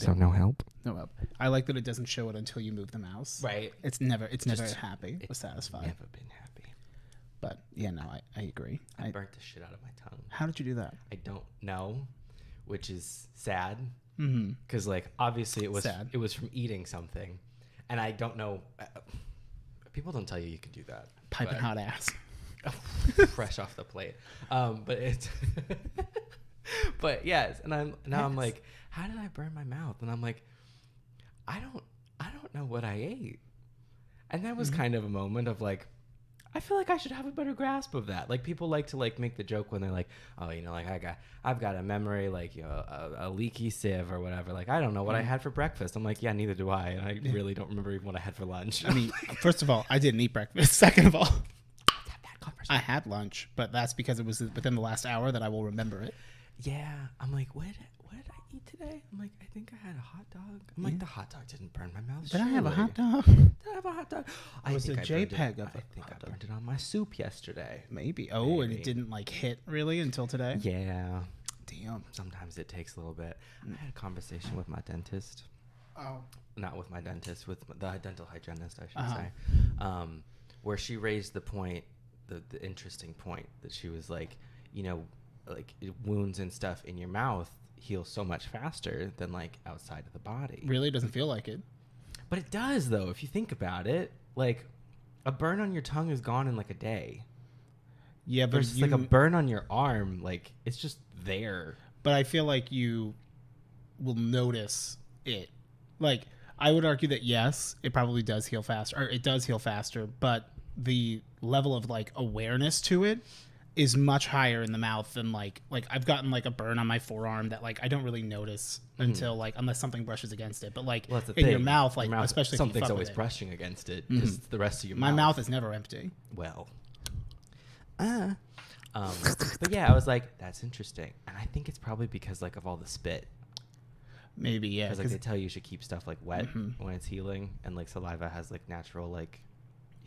So no help. No help. I like that it doesn't show it until you move the mouse. Right. It's never happy or satisfied. Never been happy. But yeah, no, I agree. I burnt the shit out of my tongue. How did you do that? I don't know, which is sad. Mm-hmm. Because like obviously it was sad. It was from eating something, and I don't know. People don't tell you can do that. Piping hot ass. Fresh off the plate. But it's. But yes, and I'm like, how did I burn my mouth? And I'm like, I don't know what I ate. And that was kind of a moment of like, I feel like I should have a better grasp of that. Like people like to like make the joke when they're like, oh, you know, like I've got a memory like, you know, a leaky sieve or whatever. Like I don't know what I had for breakfast. I'm like, yeah, neither do I. And I really don't remember even what I had for lunch. I mean, first of all, I didn't eat breakfast. Second of all, I had lunch, but that's because it was within the last hour that I will remember it. Yeah, I'm like, what did I eat today? I'm like, I think I had a hot dog. I'm like, the hot dog didn't burn my mouth. Did I have a hot dog? Did I have a hot dog? It was a JPEG of I think I burned it on my soup yesterday. Maybe. Oh, and it didn't like hit really until today? Yeah. Damn. Sometimes it takes a little bit. I had a conversation with my dentist. Oh. Not with my dentist, with the dental hygienist, I should say. Where she raised the point, the interesting point that she was like, you know, like wounds and stuff in your mouth heal so much faster than like outside of the body. Really doesn't feel like it. But it does though, if you think about it. Like a burn on your tongue is gone in like a day. Yeah, but versus like a burn on your arm, like it's just there. But I feel like you will notice it. Like I would argue that yes, it probably does heal faster, or it does heal faster, but the level of like awareness to it is much higher in the mouth than like I've gotten like a burn on my forearm that like I don't really notice until like unless something brushes against it. But like your mouth, like especially something's if you always brushing against it. Just the rest of your my mouth is never empty. Well, but yeah, I was like, that's interesting, and I think it's probably because like of all the spit. Maybe yeah, because like they tell you should keep stuff like wet when it's healing, and like saliva has like natural like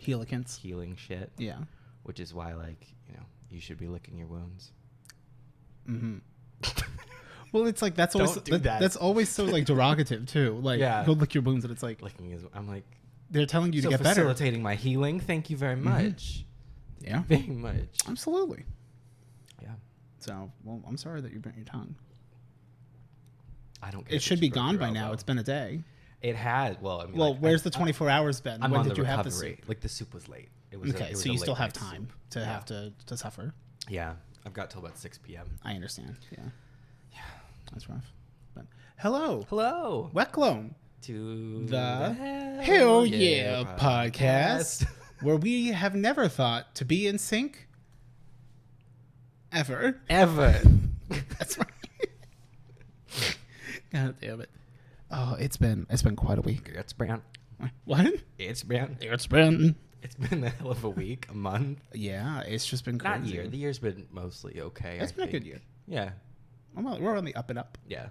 helicants, healing shit. Yeah, which is why like you know. You should be licking your wounds. Well, it's like that's always that's always so like derogative too. Like go lick your wounds, and it's like licking is. I'm like they're telling you to get better. Facilitating my healing. Thank you very much. Yeah, very much. Absolutely. Yeah. So well, I'm sorry that you burnt your tongue. I don't. Care it should be gone by now. It's been a day. It had. Well, I mean, well, like, where's the 24 hours been? When did you have the soup? Like the soup was late. It was okay, so you still have time to have to suffer. Yeah, I've got till about 6 p.m. I understand. Yeah, that's rough. But hello, welcome to the Hewll podcast, where we have never thought to be in sync ever. That's right. God damn it! Oh, it's been quite a week. It's been what? It's been a hell of a week, a month. Yeah, it's just been crazy. Not year. The year's been mostly okay. It's been a good year. Yeah. We're on the up and up. Yeah.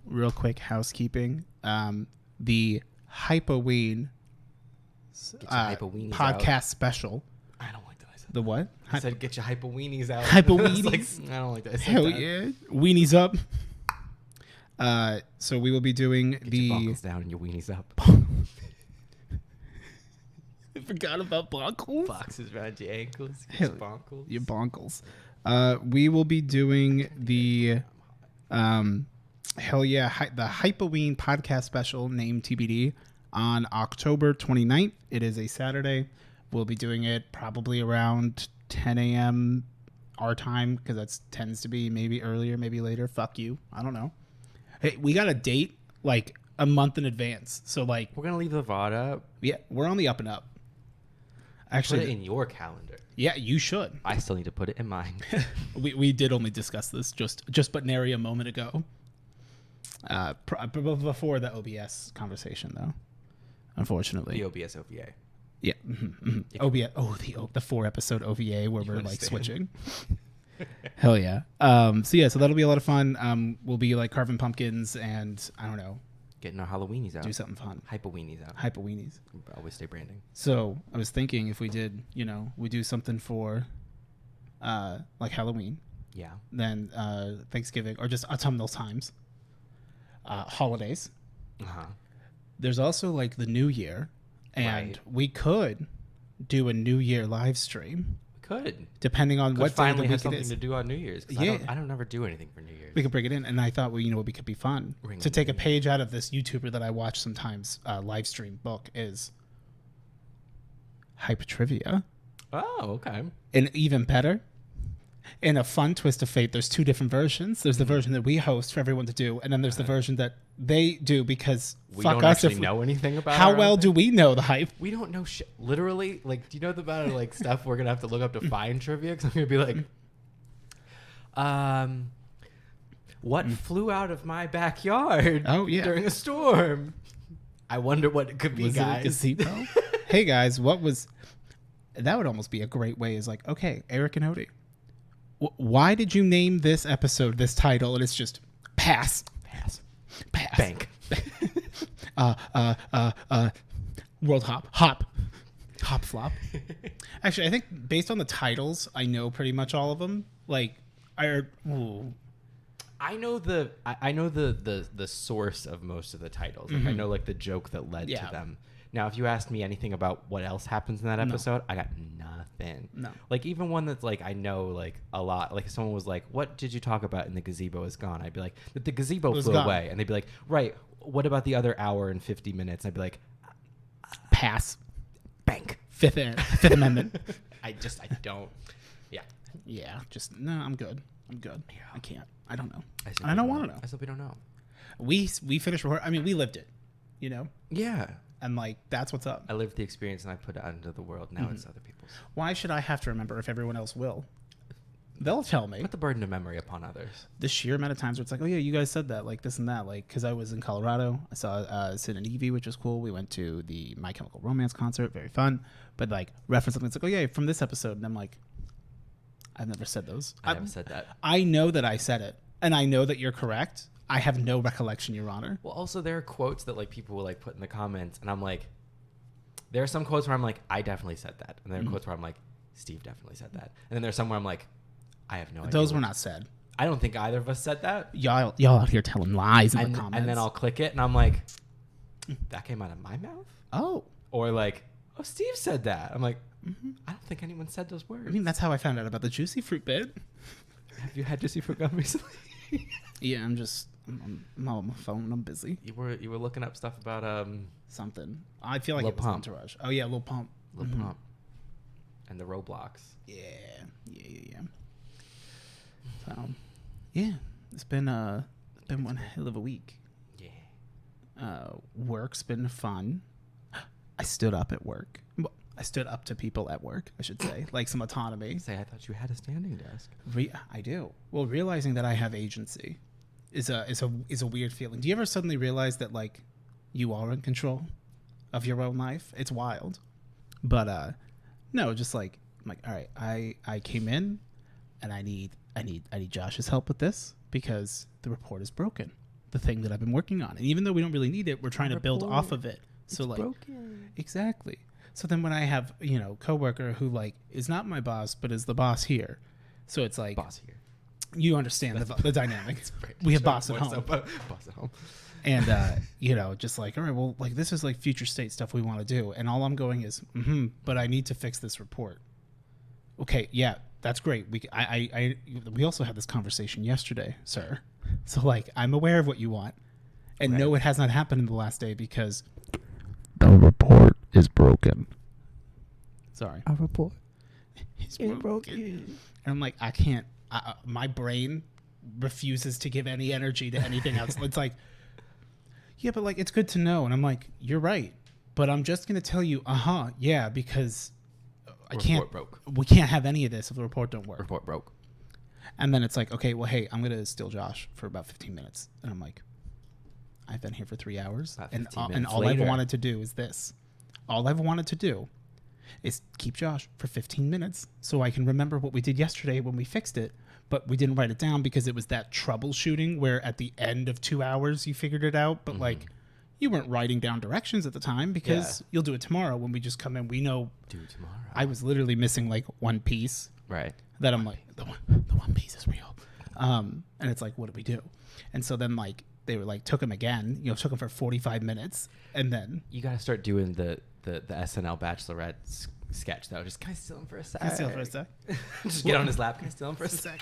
Real quick housekeeping. The Hypoween podcast special. I don't like that I said the what? I said get your Hypoweenies out. Hypoweenies? Like, I don't like that I said Hell that. yeah. Weenies up. So we will be doing get your bonkles down and your weenies up. I forgot about bonkles. Boxes around your ankles. Your bonkles. Your bonkles. We will be doing the the Hypoween podcast special named TBD on October 29th. It is a Saturday. We'll be doing it probably around 10 a.m. our time because that tends to be maybe earlier, maybe later. Fuck you. I don't know. Hey, we got a date like a month in advance. So like we're going to leave the VOD up. Yeah, we're on the up and up. Actually, put it in your calendar. Yeah, you should. I still need to put it in mine. we did only discuss this just but nary a moment ago. Before the OBS conversation, though. Unfortunately, the OBS OVA. Yeah, OBS. Oh, the 4-episode OVA where we're like switching. Hell yeah. So that'll be a lot of fun. We'll be like carving pumpkins and I don't know. Getting our Halloweenies out. Do something fun. Hypoweenies out. Hypoweenies. Always stay branding. So I was thinking if we did, we do something for like Halloween. Yeah. Then Thanksgiving or just autumnal times. holidays. Uh-huh. There's also like the New Year, and Right. we could do a New Year live stream. Could. Depending on what day of finally the have week it something is. to do on New Year's. 'Cause Yeah. I don't ever do anything for New Year's. We could bring it in, and I thought, well, what could be fun Ring to take a New Year. page out of this YouTuber that I watch sometimes live stream book is Hype Trivia. Oh, okay. And even better, in a fun twist of fate, there's two different versions. There's the version that we host for everyone to do, and then there's the version that they do because We fuck don't us actually if know anything about how our well own do thing. we know the hype? We don't know shit. Literally, like, do you know the amount of like stuff we're gonna have to look up to find trivia? Because I'm gonna be like, what flew out of my backyard? Oh, yeah. During a storm. I wonder what it could be, Was guys. it a gazebo? Hey guys, what was that? Would almost be a great way. Is like, okay, Eric and Odie, why did you name this episode this title? And it's just pass, Pass. pass, Bank. world hop flop. Actually, I think based on the titles, I know pretty much all of them. Like, I know the source of most of the titles. Like, I know like the joke that led Yeah. to them. Now, if you asked me anything about what else happens in that episode, I got nothing. No. Like, even one that's like I know like a lot. Like, if someone was like, "What did you talk about in the gazebo is gone?" I'd be like, "That the gazebo was flew gone. away," and they'd be like, "Right. What about the other hour and 50 minutes?" And I'd be like, pass. "Bank." Fifth Amendment. I don't. Yeah. Yeah, just no. I'm good. Yeah. I can't. I don't know. simply I don't want to know. I simply don't know. We finished. I mean, we lived it. You know. Yeah. And like that's what's up. I lived the experience and I put it out into the world. Now it's other people's. Why should I have to remember if everyone else will? They'll tell me. Put the burden of memory upon others. The sheer amount of times where it's like, oh yeah, you guys said that, like this and that, like because I was in Colorado, I saw Sid and Evie, which was cool. We went to the My Chemical Romance concert, very fun. But like reference something, it's like, oh yeah, from this episode, and I'm like, I've never said those. I never said that. I know that I said it, and I know that you're correct. I have no recollection, Your Honor. Well, also there are quotes that like people will like put in the comments, and I'm like, there are some quotes where I'm like, I definitely said that, and there are quotes where I'm like, Steve definitely said that, and then there's some where I'm like, I have no idea. Those were not said. I don't think either of us said that. Y'all out here telling lies in And, the comments. and then I'll click it, and I'm like, that came out of my mouth, oh, or like, oh, Steve said that. I'm like, I don't think anyone said those words. I mean that's how I found out about the juicy fruit bit. Have you had juicy fruit gum recently? Yeah, I'm on my phone. I'm busy. You were looking up stuff about Something. I feel like Lil it was Pump. Entourage. Oh yeah, Lil Pump. Lil Pump and the Roblox. Yeah. So, yeah, it's been one hell of a week. Yeah. Work's been fun. I stood up at work. Well, I stood up to people at work, I should say, like some autonomy. Say, I thought you had a standing desk. I do. Well, realizing that I have agency is a weird feeling. Do you ever suddenly realize that like you are in control of your own life? It's wild. But no, just like I'm like, all right, I came in and I need Josh's help with this because the report is broken. The thing that I've been working on. And even though we don't really need it, we're trying to build off of it. So like broken. Exactly. So then when I have, coworker who like is not my boss but is the boss here. So it's like Boss here. you understand the dynamic. We have boss at home. Boss at home. And just like, all right, well, like this is like future state stuff we want to do. And all I'm going is, but I need to fix this report. Okay, yeah, that's great. We also had this conversation yesterday, sir. So like I'm aware of what you want. And no, it has not happened in the last day because the report is broken. Sorry. Our report It's broken. And I'm like, I can't. My brain refuses to give any energy to anything else. It's like, yeah, but like, it's good to know. And I'm like, you're right. But I'm just going to tell you, yeah, because we can't have any of this if the report don't work. Report broke. And then it's like, okay, well, hey, I'm going to steal Josh for about 15 minutes. And I'm like, I've been here for 3 hours. And all I've wanted to do is this. All I've wanted to do is keep Josh for 15 minutes so I can remember what we did yesterday when we fixed it. But we didn't write it down because it was that troubleshooting where at the end of 2 hours you figured it out. But like you weren't writing down directions at the time because you'll do it tomorrow when we just come in. We know. Do it tomorrow. I was literally missing like one piece. Right. That I'm like, the one piece is real. And it's like, what do we do? And so then like they were like, took him again, took him for 45 minutes. And then you got to start doing the SNL Bachelorette sketch though. Just, can I steal him for a sec? Just get on his lap. Can I steal him for a sec?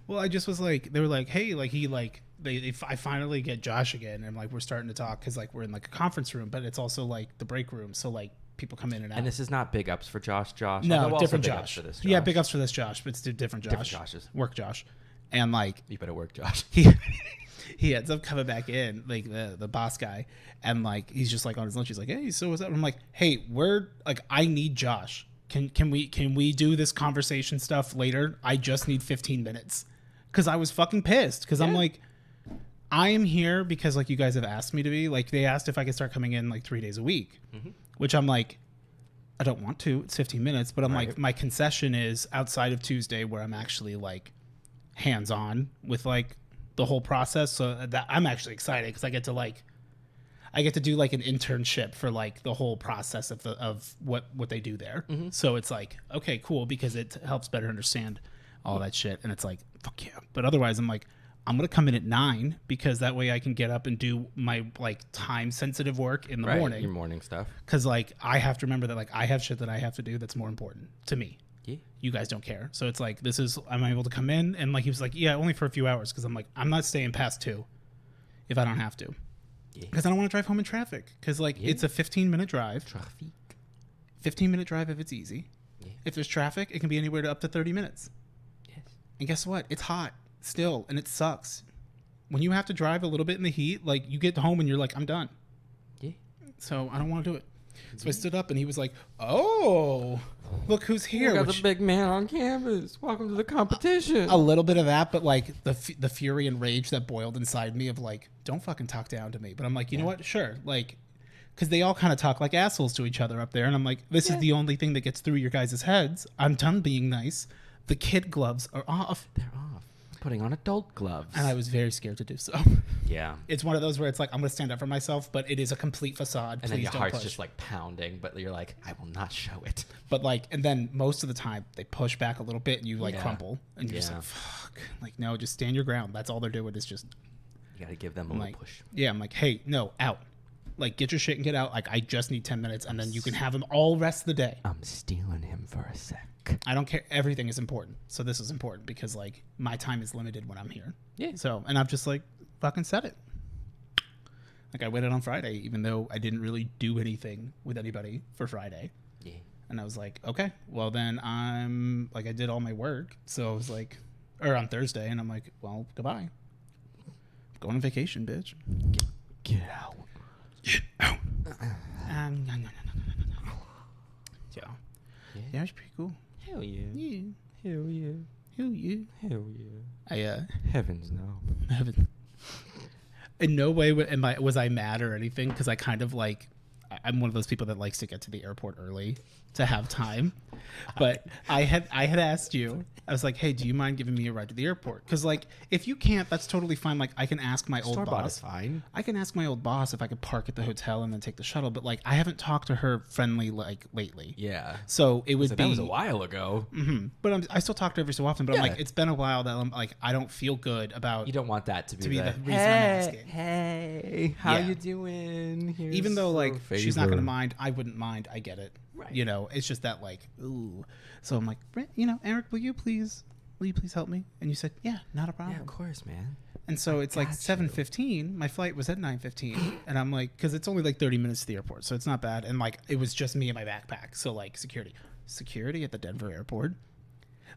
Well, I just was like, they were like, hey, like I finally get Josh again. And like, we're starting to talk because like we're in like a conference room, but it's also like the break room. So like people come in and out. And this is not big ups for Josh. No, different Josh. Yeah, big ups for this Josh, but it's different Josh. Different Joshes. Work Josh. And like, you better work, Josh. He ends up coming back in, like the boss guy, and like he's just like on his lunch. He's like, "Hey, so what's up?" And I'm like, "Hey, we're like, I need Josh. Can we do this conversation stuff later? I just need 15 minutes." Because I was fucking pissed. Because I'm like, I am here because like you guys have asked me to be. Like they asked if I could start coming in like 3 days a week, which I'm like, I don't want to. It's 15 minutes, but I'm like, my concession is outside of Tuesday where I'm actually like hands on with like the whole process, so that I'm actually excited because I get to do like an internship for like the whole process of what they do there. So it's like, okay, cool, because it helps better understand all that shit. And it's like, fuck yeah. But otherwise I'm like, I'm gonna come in at 9 because that way I can get up and do my like time sensitive work in the morning. Your morning stuff. Because like I have to remember that like I have shit that I have to do that's more important to me. Yeah. You guys don't care. So it's like, I'm able to come in, and like he was like, yeah, only for a few hours, because I'm like, I'm not staying past 2 if I don't have to. Yeah. Because I don't want to drive home in traffic. Because like it's a 15-minute drive. 15-minute drive if it's easy. Yeah. If there's traffic, it can be anywhere to up to 30 minutes. Yes. And guess what? It's hot still, and it sucks. When you have to drive a little bit in the heat, like you get home and you're like, I'm done. Yeah. So I don't want to do it. So I stood up and he was like, "Oh, look who's here!" We got the big man on campus. Welcome to the competition. A little bit of that, but like the fury and rage that boiled inside me of like, don't fucking talk down to me. But I'm like, you know what? Sure, like, because they all kind of talk like assholes to each other up there, and I'm like, this is the only thing that gets through your guys' heads. I'm done being nice. The kid gloves are off. They're off. Putting on adult gloves. And I was very scared to do so. Yeah. It's one of those where it's like, I'm going to stand up for myself, but it is a complete facade. And then your heart's just like pounding, but you're like, I will not show it. But like, and then most of the time they push back a little bit and you like crumple. And you're just like, fuck. Like, no, just stand your ground. That's all they're doing is just. You got to give them a little push. Yeah. I'm like, hey, no, out. Like, get your shit and get out. Like, I just need 10 minutes and then you can have him all rest of the day. I'm stealing him for a sec. I don't care. Everything is important. So this is important because like my time is limited when I'm here. Yeah. So, and I've just like fucking said it. Like I waited on Friday, even though I didn't really do anything with anybody for Friday. Yeah. And I was like, okay, well then I'm like, I did all my work. So I was like, or on Thursday, and I'm like, well, goodbye. I'm going on vacation, bitch. Get out. Get out. No. So, yeah, it's pretty cool. Hell yeah. Yeah. Hell yeah. Hell yeah. Hell yeah. Heavens no. Heaven. In no way was I mad or anything, because I kind of like, I'm one of those people that likes to get to the airport early to have time. But I had asked you, I was like, hey, do you mind giving me a ride to the airport? Because like, if you can't, that's totally fine. Like, I can ask my old boss. Is fine. I can ask my old boss if I could park at the hotel and then take the shuttle. But like, I haven't talked to her friendly like lately. Yeah. So it would be. That was a while ago. Mm-hmm. But I still talk to her every so often. But I'm like, it's been a while that I'm like, I don't feel good about. You don't want that to be the reason I'm asking. Hey, how you doing? Here's even though like she's not gonna mind, I wouldn't mind. I get it. Right. You know, it's just that like, ooh. So I'm like, Eric, will you please help me? And you said, yeah, not a problem. Yeah, of course, man. And so it's like 7:15. My flight was at 9:15, and I'm like, because it's only like 30 minutes to the airport, so it's not bad. And like, it was just me and my backpack. So like, security at the Denver airport.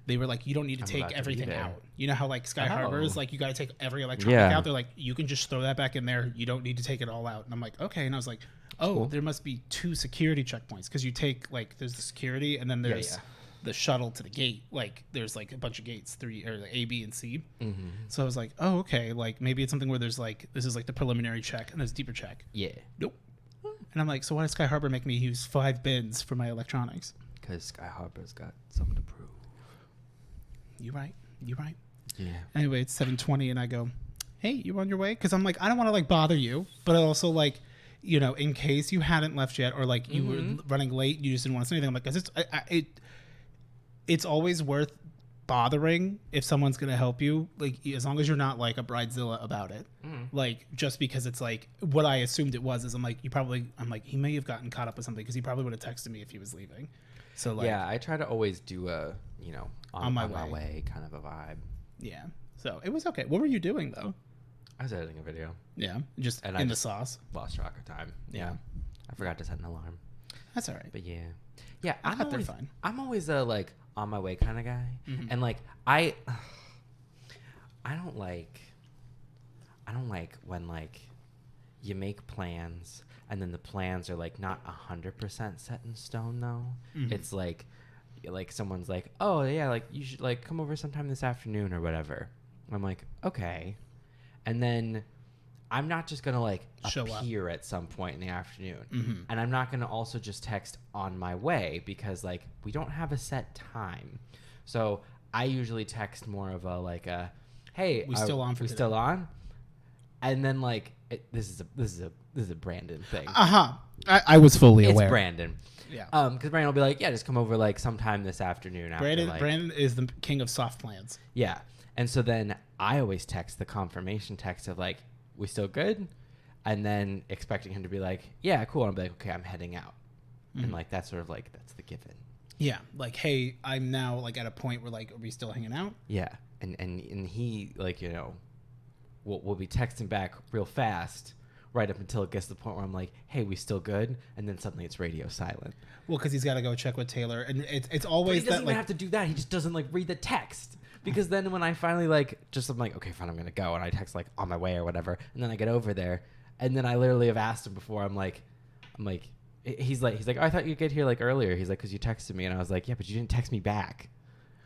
They were like, you don't need to take everything out. You know how like Sky Harbor is like, you got to take every electronic out. They're like, you can just throw that back in there. You don't need to take it all out. And I'm like, okay. And I was like, oh, there must be 2 security checkpoints, because you take like, there's the security and then there's the shuttle to the gate. Like there's like a bunch of gates, 3 or A, B, and C. Mm-hmm. So I was like, oh, okay. Like maybe it's something where there's like, this is like the preliminary check and there's deeper check. Yeah. Nope. And I'm like, so why does Sky Harbor make me use 5 bins for my electronics? Because Sky Harbor's got something to prove. You right. Yeah. Anyway, it's 7:20 and I go, hey, you on your way? Because I'm like, I don't want to like bother you, but I also like, in case you hadn't left yet, or like you were running late, you just didn't want to say anything. I'm like, 'cause it's always worth bothering if someone's gonna help you, like as long as you're not like a bridezilla about it. Like just because it's like what I assumed it was is I'm like he may have gotten caught up with something because he probably would have texted me if he was leaving. So like yeah, I try to always do a on my way kind of a vibe. Yeah, so it was okay. What were you doing though? I was editing a video. Yeah, just and in the sauce. Lost track of time. Yeah, I forgot to set an alarm. That's all right. But yeah, they're fine. I'm always a like on my way kind of guy, and like I don't like when like you make plans and then the plans are like not 100% set in stone though. It's like someone's like, oh yeah, like you should like come over sometime this afternoon or whatever. I'm like, okay, and then I'm not just gonna like appear at some point in the afternoon, and I'm not gonna also just text on my way because like we don't have a set time. So I usually text more of a like a, hey, we still on for we today? Still on, and then like this is a Brandon thing. I was fully aware. It's Brandon. Yeah. Because Brandon will be like, yeah, just come over like sometime this afternoon. Brandon is the king of soft plans. Yeah, and so then I always text the confirmation text of like, we still good? And then expecting him to be like, yeah, cool. And I'll be like, okay, I'm heading out. And like, that's sort of like, that's the given. Yeah. Like, hey, I'm now like at a point where like, are we still hanging out? Yeah. And he like, we'll be texting back real fast right up until it gets to the point where I'm like, hey, we still good? And then suddenly it's radio silent. Well, because he's got to go check with Taylor. And it's always but he doesn't even have to do that. He just doesn't like read the text. Because then when I finally like, I'm like, okay, fine, I'm going to go. And I text like on my way or whatever. And then I get over there. And then I literally have asked him before. I'm like, he's like, oh, I thought you'd get here like earlier. He's like, because you texted me. And I was like, yeah, but you didn't text me back.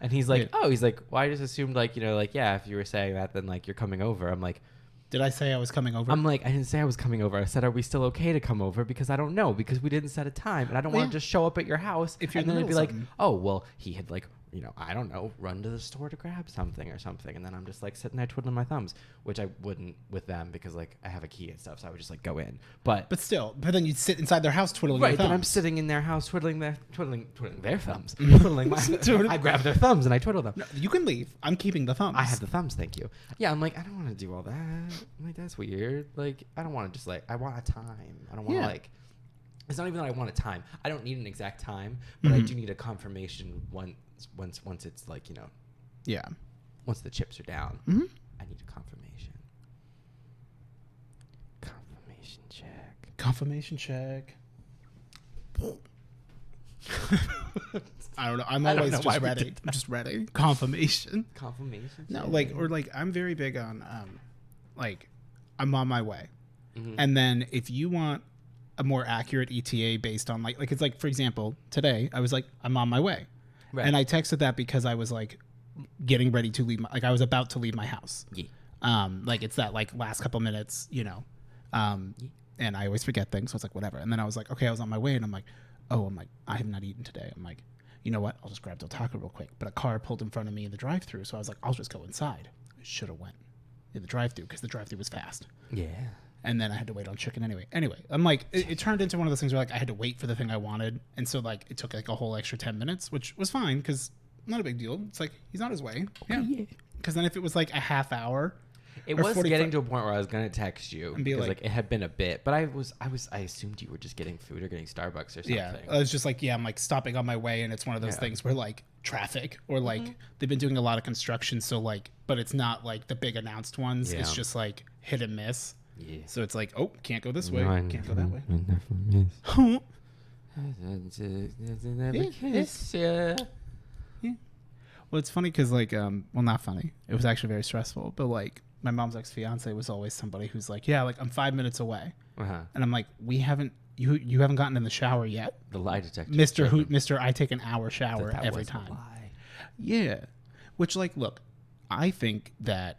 And he's like, he's like, well, I just assumed like, like, yeah, if you were saying that, then like you're coming over. I'm like, did I say I was coming over? I'm like, I didn't say I was coming over. I said, are we still okay to come over? Because I don't know, because we didn't set a time. And I don't want to just show up at your house. If you're and then it'd be like, something. oh, well, he had like, I don't know, run to the store to grab something or something. And then I'm just like sitting there twiddling my thumbs, which I wouldn't with them because like I have a key and stuff. So I would just like go in. But then you'd sit inside their house twiddling your thumbs. Right, then I'm sitting in their house twiddling their thumbs. Twiddling my I grab their thumbs and I twiddle them. No, you can leave. I'm keeping the thumbs. I have the thumbs, thank you. Yeah, I'm like, I don't want to do all that. I'm like, that's weird. Like, I don't want to just like, I want a time. I don't want to like, it's not even that I want a time. I don't need an exact time, but I do need a confirmation once it's like, once the chips are down. I need a confirmation. Confirmation check. I don't know. I'm always just ready. I'm just ready. Confirmation. No, like I'm very big on like I'm on my way. And then if you want a more accurate ETA based on like it's like, for example, today I was like, I'm on my way. Right. And I texted that because I was like getting ready to leave I was about to leave my house. Yeah. Like it's that like last couple minutes, and I always forget things. So it's like, whatever. And then I was like, okay, I was on my way. And I'm like, I have not eaten today. I'm like, you know what? I'll just grab Del Taco real quick. But a car pulled in front of me in the drive-thru. So I was like, I'll just go inside. I should have went in the drive-thru because the drive-thru was fast. Yeah. And then I had to wait on chicken anyway. I'm like, it turned into one of those things where like I had to wait for the thing I wanted. And so like it took like a whole extra 10 minutes, which was fine because not a big deal. It's like, he's on his way. Okay, yeah. Because then if it was like a half hour. It was getting to a point where I was going to text you and be like it had been a bit, but I assumed you were just getting food or getting Starbucks or something. Yeah. I was just like, I'm like stopping on my way. And it's one of those things where like traffic or like they've been doing a lot of construction. So like, but it's not like the big announced ones. Yeah. It's just like hit and miss. Yeah. So it's like, can't go this way. Can't go that way. Yeah. Well, it's funny because like, well, not funny. It was actually very stressful. But like, my mom's ex-fiance was always somebody who's like, like I'm 5 minutes away, and I'm like, you haven't gotten in the shower yet. The lie detector, Mr. I take an hour shower every time. A lie. Yeah, which like, look, I think that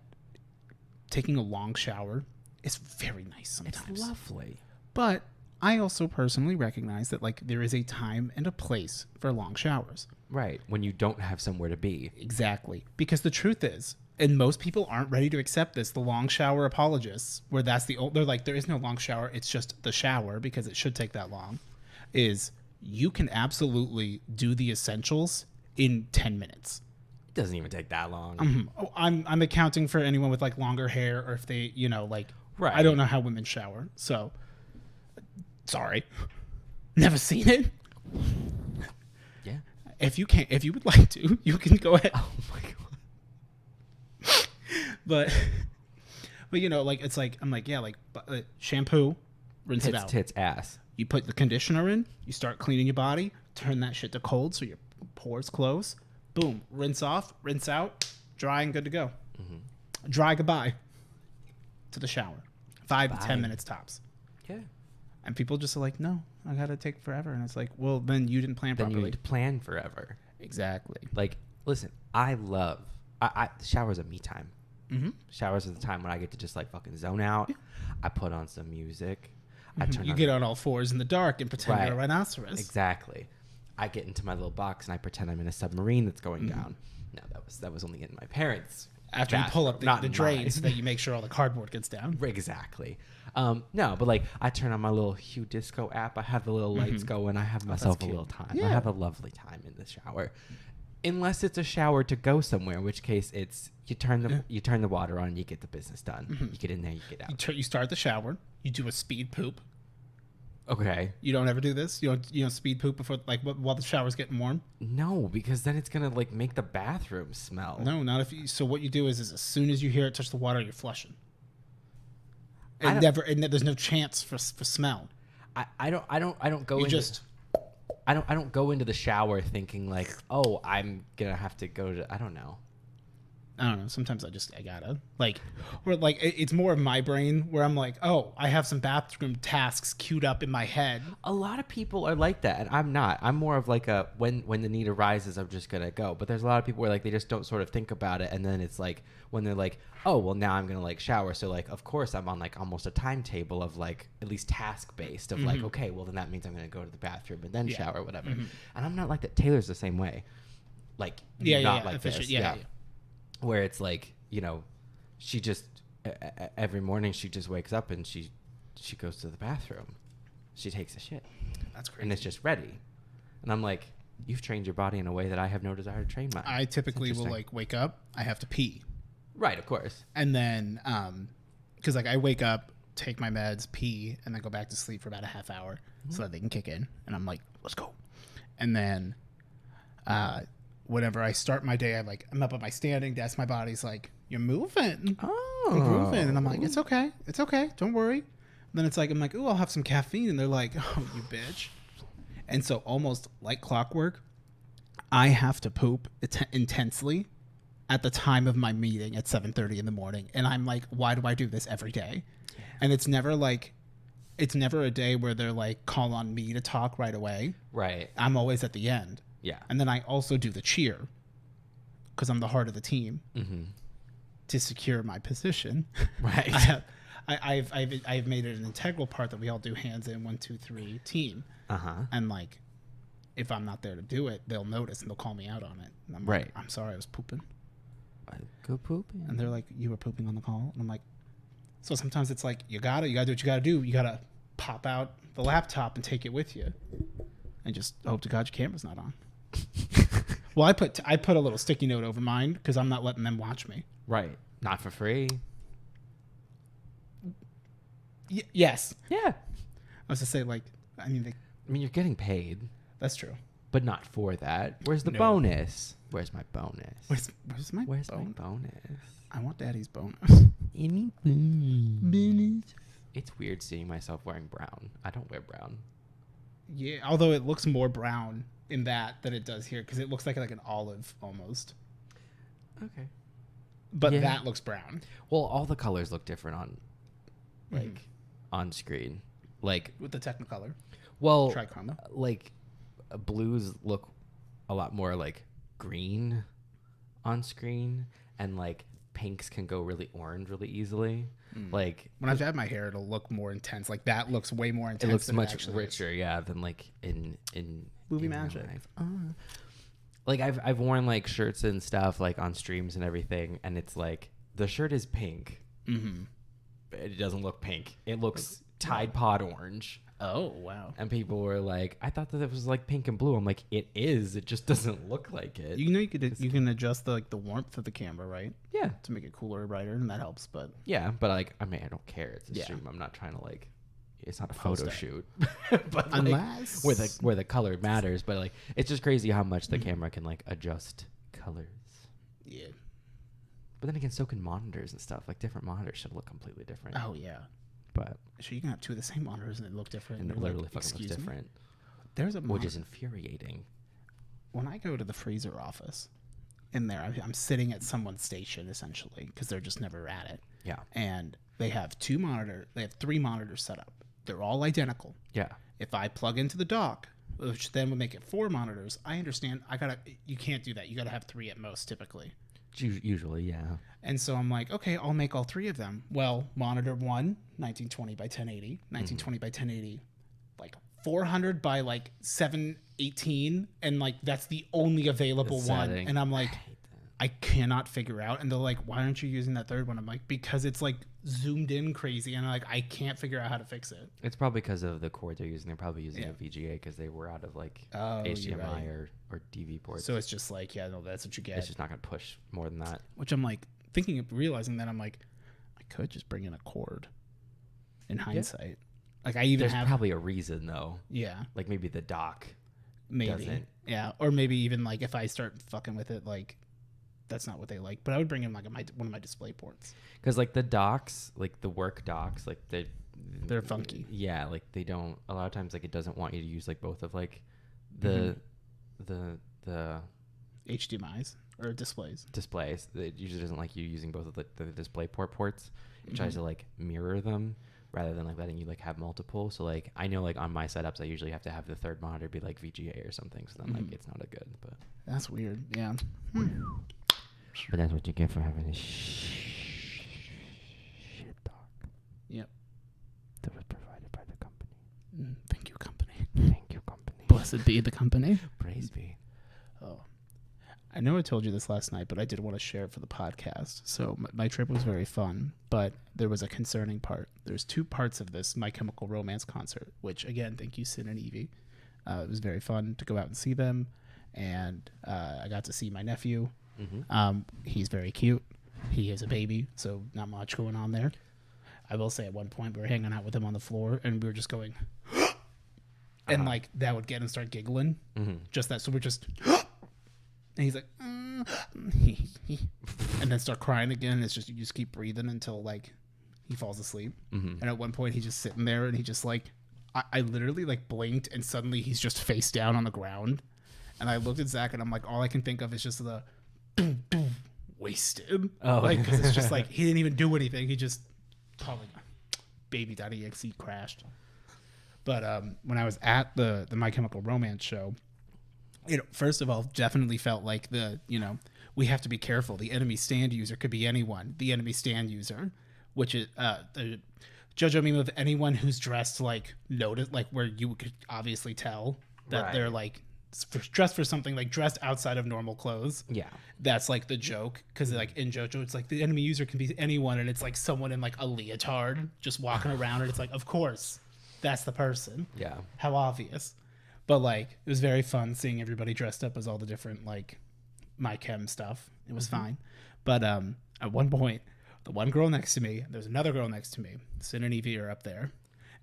taking a long shower is very nice sometimes. It's lovely. But I also personally recognize that like there is a time and a place for long showers. Right, when you don't have somewhere to be. Exactly. Because the truth is, and most people aren't ready to accept this, the long shower apologists, where they're like, there is no long shower, it's just the shower because it should take that long, is you can absolutely do the essentials in 10 minutes. It doesn't even take that long. I'm accounting for anyone with like longer hair, or if they, you know, like, Right. I don't know how women shower, so sorry, never seen it. Yeah. If you would like to, you can go ahead. Oh my god. But you know, like, it's like, I'm like, yeah, like, shampoo, rinse it out. Tits, ass. You put the conditioner in, you start cleaning your body, turn that shit to cold so your pores close. Boom, rinse off, rinse out, dry and good to go. Dry goodbye to the shower. 5 to 10 minutes tops. Yeah. And people just are like, no, I gotta take forever. And it's like, well, then you didn't plan Then properly. you need to plan forever. Exactly. Like, listen, I showers are me time. Showers are the time when I get to just like fucking zone out. I put on some music. You get on all fours in the dark and pretend you're a rhinoceros. Exactly. I get into my little box and I pretend I'm in a submarine that's going down. No, that was only in my parents' After you pull up the drain so that you make sure all the cardboard gets down. Exactly. No, but like I turn on my little Hewll disco app. I have the little lights going. I have myself a little time. Yeah. I have a lovely time in the shower. Unless it's a shower to go somewhere, in which case it's you turn the water on, you get the business done. You get in there, you get out. You start the shower. You do a speed poop. Okay. You don't ever do this? You don't speed poop before, like, while the shower's getting warm? No, because then it's gonna like make the bathroom smell. No, not if you. So what you do is as soon as you hear it touch the water, you're flushing. And there's no chance for smell. I don't go. You into, just. I don't go into the shower thinking like, oh, I'm gonna have to go to. I don't know. I don't know. Sometimes I gotta like, or like it's more of my brain where I'm like, oh, I have some bathroom tasks queued up in my head. A lot of people are like that, and I'm not. I'm more of like a when the need arises, I'm just gonna go. But there's a lot of people where like they just don't sort of think about it, and then it's like when they're like, oh, well now I'm gonna like shower, so like of course I'm on like almost a timetable of like at least task based of like, okay, well then that means I'm gonna go to the bathroom and then shower, whatever. And I'm not like that. Taylor's the same way. Like not like this. Yeah. Where it's like, you know, she just every morning she just wakes up and she goes to the bathroom. She takes a shit. That's crazy. And it's just ready. And I'm like, you've trained your body in a way that I have no desire to train mine. I typically will like wake up. I have to pee. Right, of course. And then, because like I wake up, take my meds, pee, and then go back to sleep for about a half hour so that they can kick in. And I'm like, let's go. And then, whenever I start my day, I'm up at my standing desk. My body's like, you're moving. Oh. You're moving. And I'm like, it's okay. It's okay. Don't worry. And then it's like, I'm like, ooh, I'll have some caffeine. And they're like, oh, you bitch. And so almost like clockwork, I have to poop intensely at the time of my meeting at 7:30 in the morning. And I'm like, why do I do this every day? Yeah. And it's never a day where they're like, call on me to talk right away. Right. I'm always at the end. Yeah. And then I also do the cheer because I'm the heart of the team to secure my position. Right. I've made it an integral part that we all do hands in 1, 2, 3 team. And like, if I'm not there to do it, they'll notice and they'll call me out on it. And I'm like, I'm sorry, I was pooping. I go pooping. And they're like, you were pooping on the call? And I'm like, so sometimes it's like, you gotta do what you gotta do. You gotta pop out the laptop and take it with you. And just hope to God your camera's not on. Well, I put a little sticky note over mine because I'm not letting them watch me. Right. Not for free. Yes. Yeah. I was to say, like, I mean, you're getting paid. That's true. But not for that. Where's the bonus? Where's my bonus? Where's my bonus? I want daddy's bonus. Any bonus? It's weird seeing myself wearing brown. I don't wear brown. Yeah, although it looks more brown in that than it does here because it looks like an olive almost. Okay. But that looks brown. Well, all the colors look different on on screen. Like with the Technicolor. Well, Trichroma. Like blues look a lot more like green on screen, and like pinks can go really orange really easily. Like when I've had my hair, it'll look more intense. Like that looks way more intense. It looks much richer, than like in movie magic. Like I've worn like shirts and stuff like on streams and everything, and it's like the shirt is pink. It doesn't look pink. It looks Tide Pod orange. Oh, wow. And people were like, I thought that it was like pink and blue. I'm like, it is. It just doesn't look like it. You know, you can adjust the warmth of the camera, right? Yeah. To make it cooler or brighter, and that helps. But yeah, but like, I mean, I don't care. It's a Yeah. stream. I'm not trying to like. It's not a Post photo it. shoot, but like, unless where the color matters. But like, it's just crazy how much the camera can like adjust colors. yeah. But then again, so can monitors and stuff. Like different monitors should look completely different. Oh yeah. But So you can have two of the same monitors and they look different. and it You're literally like, fucking looks "Excuse me?" different, There's a which is infuriating. when I go to the freezer office, in there, I'm sitting at someone's station essentially because they're just never at it. Yeah. And they have They have 3 monitors set up. They're all identical. Yeah. If I plug into the dock, which then would make it 4 monitors, I understand. You can't do that. You gotta have 3 at most typically. Usually, yeah. And so I'm like, okay, I'll make all 3 of them. Well, monitor 1, 1920 by 1080, 1920 by 1080, like 400 by like 718, and like that's the only available one. And I'm like, I cannot figure out. And they're like, why aren't you using that third one? I'm like, because it's like zoomed in crazy, and like I can't figure out how to fix it. It's probably because of the cord they're using. They're probably using Yeah. a VGA because they were out of like Oh, you're HDMI right. or DV ports. So it's just like, yeah, no, that's what you get. It's just not going to push more than that. Which I'm like realizing that I'm like, I could just bring in a cord. In hindsight, like I even There's have probably a reason though. yeah, Like maybe the dock maybe doesn't. yeah, or maybe even like if I start fucking with it, like that's not what they like. But I would bring in like one of my display ports. Because like the docks, like the work docks, like They're funky. Yeah, like they don't. A lot of times, like it doesn't want you to use like both of like the HDMI's or displays. displays. It usually doesn't like you using both of the display ports. It tries to like mirror them rather than like letting you like have multiple. So like I know like on my setups, I usually have to have the third monitor be like VGA or something. So then like it's not a good. But That's weird. Yeah. but that's what you get for having a shit dock Yep. that was provided by the company. Thank you, company. Thank you, company. Blessed be the company. Praise be. Oh, I know I told you this last night, but I did want to share it for the podcast. So my trip was very fun, but there was a concerning part. There's 2 parts of this My Chemical Romance concert, which again, thank you, Sin and Evie. It was very fun to go out and see them, and I got to see my nephew. He's very cute. He is a baby, so not much going on there. I will say at one point we were hanging out with him on the floor, and we were just going, and like that would get him start giggling. Just that, so we're just. And he's like, and then start crying again. It's just you just keep breathing until like he falls asleep. And at one point he's just sitting there and he just like, I literally like blinked and suddenly he's just face down on the ground. And I looked at Zach and I'm like, all I can think of is just the boom, boom, wasted. Oh, like because it's just like he didn't even do anything. He just probably baby.exe crashed. But when I was at the My Chemical Romance show. First of all, definitely felt like we have to be careful. The enemy stand user could be anyone. The enemy stand user, which is the JoJo meme of anyone who's dressed like where you could obviously tell that they're like dressed for something, like dressed outside of normal clothes. Yeah. That's like the joke. Because like in JoJo, it's like the enemy user can be anyone. And it's like someone in like a leotard just walking around. And it's like, of course, that's the person. Yeah. How obvious. But like it was very fun seeing everybody dressed up as all the different like My Chem stuff. It was fine. But at one point, the one girl next to me, there's another girl next to me. Sin and Evie are up there.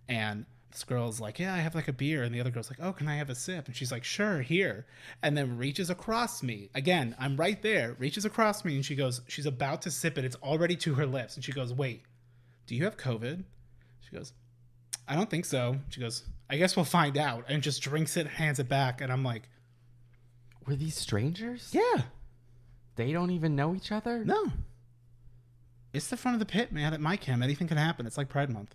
And this girl's like, yeah, I have like a beer. And the other girl's like, oh, can I have a sip? And she's like, sure, here. And then reaches across me. Again, I'm right there. Reaches across me and she goes, she's about to sip it. It's already to her lips. And she goes, wait, do you have COVID? She goes, I don't think so. She goes, I guess we'll find out. And just drinks it, hands it back. And I'm like, were these strangers? yeah. They don't even know each other? No. It's the front of the pit, man. At My Chem, anything can happen. It's like Pride Month.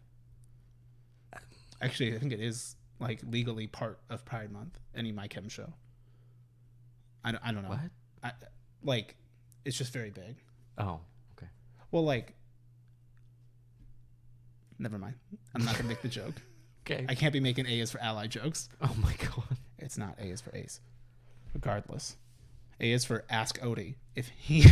Actually, I think it is like legally part of Pride Month. Any My Chem show. I don't know. What? It's just very big. Oh, okay. Well, never mind. I'm not going to make the joke. Okay. I can't be making A is for ally jokes. Oh my god. It's not. A is for ace. Regardless. A is for ask Odie. If he...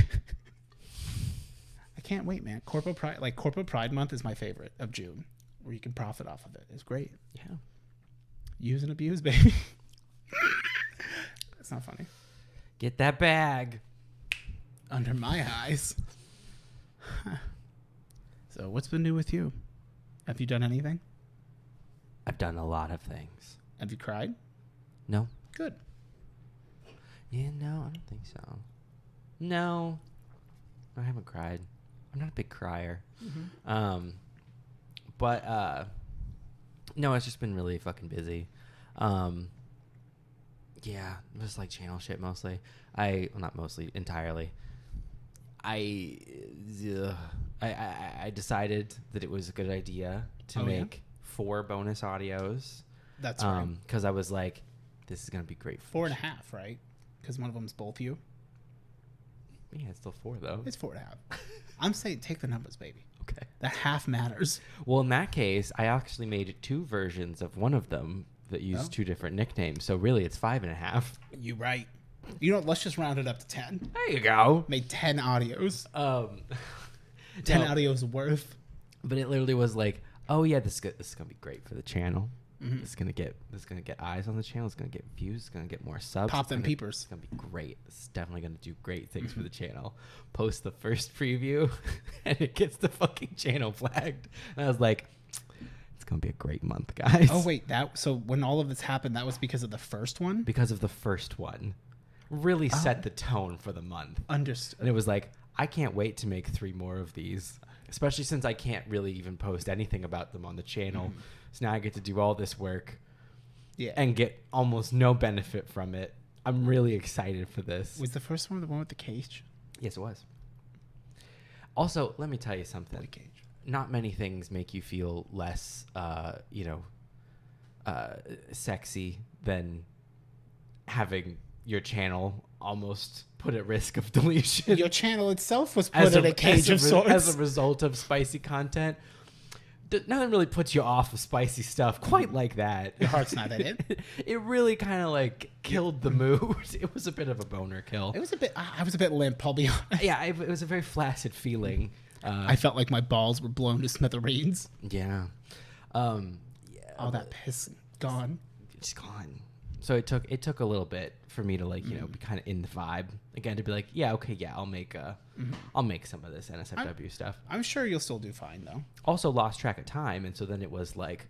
I can't wait, man. Corpo Pride Month is my favorite of June, where you can profit off of it. It's great. Yeah. use and abuse, baby. That's not funny. Get that bag. Under my eyes. So what's been new with you? Have you done anything? I've done a lot of things. Have you cried? No. Good. Yeah, no, I don't think so. No. I haven't cried. I'm not a big crier. Mm-hmm. But no, it's just been really fucking busy. Yeah, just like channel shit mostly. Well, not mostly, entirely. I decided that it was a good idea to make 4 bonus audios. That's right. Because I was like, this is gonna be great. 4.5, right? Because one of them's both you. Yeah, it's still 4 though. It's 4.5. I'm saying take the numbers, baby. Okay. The half matters. Well, in that case, I actually made 2 versions of one of them that used 2 different nicknames. So really, it's 5.5. You right. You know what? Let's just round it up to 10. There you go. Made 10 audios. 10 no, audios worth. But it literally was like, oh yeah, this is gonna be great for the channel. Mm-hmm. This is gonna get eyes on the channel. It's gonna get views. It's gonna get more subs. Pop them peepers. It's gonna be great. It's definitely gonna do great things for the channel. Post the first preview, and it gets the fucking channel flagged. And I was like, it's gonna be a great month, guys. Oh wait, so when all of this happened, that was because of the first one? Because of the first one, really set the tone for the month. Understood. And it was like, I can't wait to make 3 more of these, especially since I can't really even post anything about them on the channel. So now I get to do all this work and get almost no benefit from it. I'm really excited for this. Was the first one the one with the cage? Yes, it was. Also, let me tell you something. What a cage. Not many things make you feel less, sexy than having your channel almost put at risk of deletion. Your channel itself was put in a cage of sorts. As a result of spicy content. Nothing really puts you off of spicy stuff quite like that. Your heart's not in it. It really kind of like killed the mood. It was a bit of a boner kill. It was a bit. I was a bit limp. I'll be honest. Yeah, it was a very flaccid feeling. I felt like my balls were blown to smithereens. Yeah. All that piss gone. It's gone. So it took a little bit for me to like be kind of in the vibe again, to be like, yeah, okay, yeah, I'll make some of this NSFW stuff. I'm sure you'll still do fine though. Also lost track of time, and so then it was like,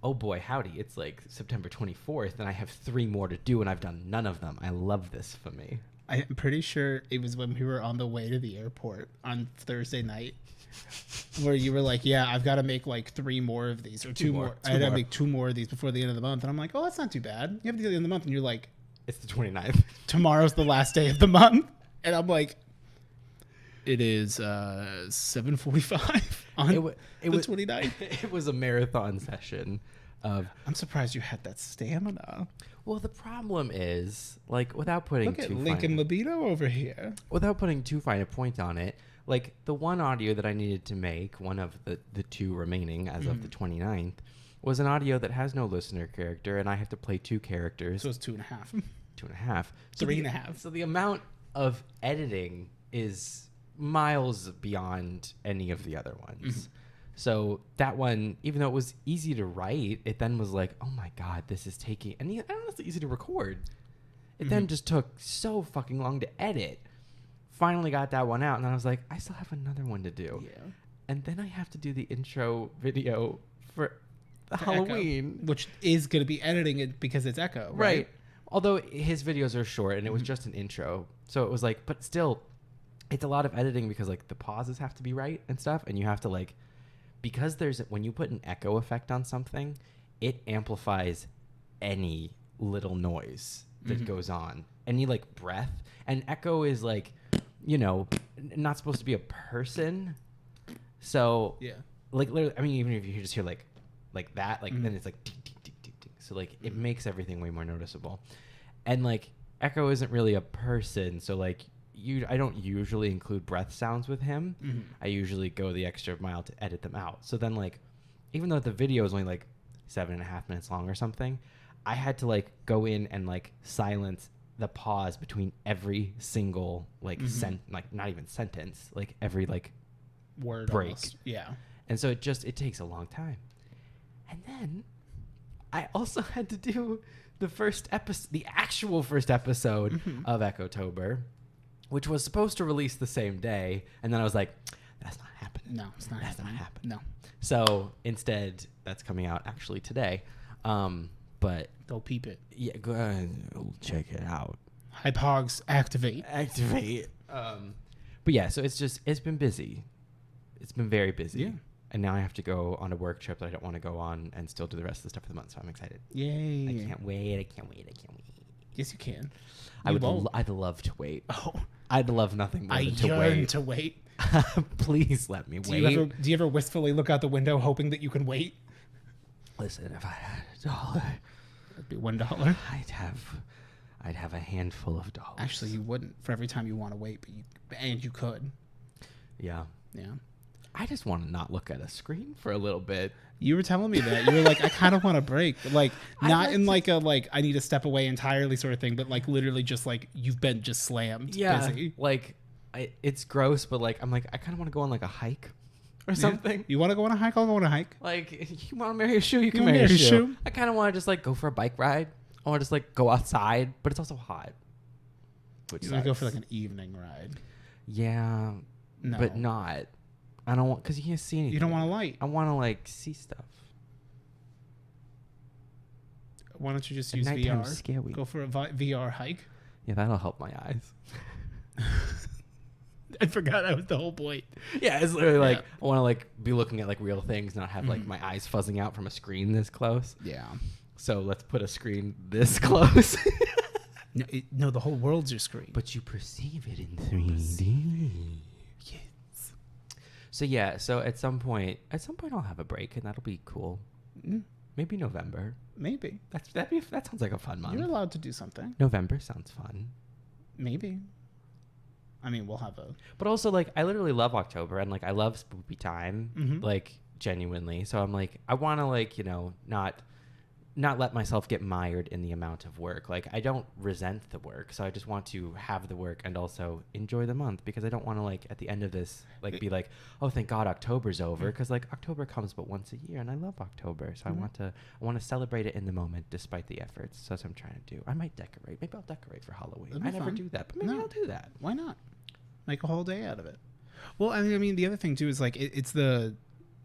oh boy, howdy, it's like September 24th, and I have 3 more to do, and I've done none of them. I love this for me. I'm pretty sure it was when we were on the way to the airport on Thursday night, where you were like, yeah, I've got to make like 3 more of these, or 2 more. I had to make 2 more of these before the end of the month. And I'm like, oh, that's not too bad. You have to do the end of the month. And you're like, it's the 29th. Tomorrow's the last day of the month. And I'm like, it is 7:45 on the 29th. It was a marathon session. I'm surprised you had that stamina. Well, the problem is, like, without putting Look at Lincoln Libido over here. Without putting too fine a point on it, like, the one audio that I needed to make, one of the 2 remaining as of the 29th, was an audio that has no listener character, and I have to play 2 characters. So it's 2.5. 2.5. 3.5. So the amount of editing is miles beyond any of the other ones. So that one, even though it was easy to write, it then was like, oh my God, this is taking, and honestly easy to record. It then just took so fucking long to edit. Finally got that one out, and then I was like, I still have another one to do. Yeah. And then I have to do the intro video for Halloween. Echo, which is going to be editing it because it's Echo, right? Although his videos are short, and it was just an intro. So it was like, but still, it's a lot of editing because like the pauses have to be right and stuff, and you have to like, because when you put an echo effect on something, it amplifies any little noise that goes on, any like breath. And echo is like, not supposed to be a person. So yeah, like literally, I mean, even if you just hear like that, like then it's like ding, ding, ding, ding, ding. So like it makes everything way more noticeable. And like echo isn't really a person, so like I don't usually include breath sounds with him. I usually go the extra mile to edit them out. So then like, even though the video is only like 7.5 minutes long or something, I had to like go in and like silence the pause between every single like like not even sentence, like every like word break. Almost. Yeah. And so it takes a long time. And then I also had to do the first episode, the actual first episode of Echotober, which was supposed to release the same day. And then I was like, that's not happening. No, it's not That's happening. not happening. No. So instead, that's coming out actually today. But Go peep it. yeah, go ahead, check it out. Hypogs, activate. Activate. But yeah, so it's been busy. It's been very busy. Yeah. And now I have to go on a work trip that I don't want to go on and still do the rest of the stuff for the month. So I'm excited. Yay. I can't wait. Yes, you can. I'd love to wait. Oh, I'd love nothing more I than to yearn wait. to wait. Please let me wait. Do you ever wistfully look out the window hoping that you can wait? Listen, if I had $1, That'd be $1. I'd have a handful of dollars. Actually, you wouldn't for every time you want to wait, but you could. Yeah. Yeah. I just want to not look at a screen for a little bit. You were telling me that. You were like, I kind of want a break. Like, not in like a, like, I need to step away entirely sort of thing, but like literally just like you've been just slammed. Yeah. Busy. Like, it's gross, but like, I'm like, I kind of want to go on like a hike or something. You want to go on a hike? I'll go on a hike. Like, if you want to marry a shoe, you can wanna marry a marry a shoe. shoe? I kind of want to just like go for a bike ride. I want to just like go outside, but it's also hot. Which You want to go for like an evening ride. Yeah. No. But not. I don't want, because you can't see anything. You don't want a light. I want to like see stuff. Why don't you just At use nighttime's VR? scary. Go for a VR hike. Yeah, that'll help my eyes. I forgot that was the whole point. Yeah, it's literally like, I want to like be looking at like real things, not have like my eyes fuzzing out from a screen this close. Yeah. So let's put a screen this close. No, the whole world's your screen. But you perceive it in 3D. Yes. So yeah, so at some point I'll have a break, and that'll be cool. Maybe November. Maybe. That sounds like a fun month. You're allowed to do something. November sounds fun. Maybe. I mean, we'll have a... But also, like, I literally love October, and like I love spoopy time, like genuinely. So I'm like, I want to like, you know, not let myself get mired in the amount of work. Like, I don't resent the work, so I just want to have the work and also enjoy the month, because I don't want to like at the end of this like be like, oh, thank God October's over, because like October comes but once a year, and I love October, so I want to celebrate it in the moment despite the efforts. So that's what I'm trying to do. I might decorate. Maybe I'll decorate for Halloween. I never do that, but maybe I'll do that. Why not? Make a whole day out of it. Well, I mean, the other thing too is like it's the...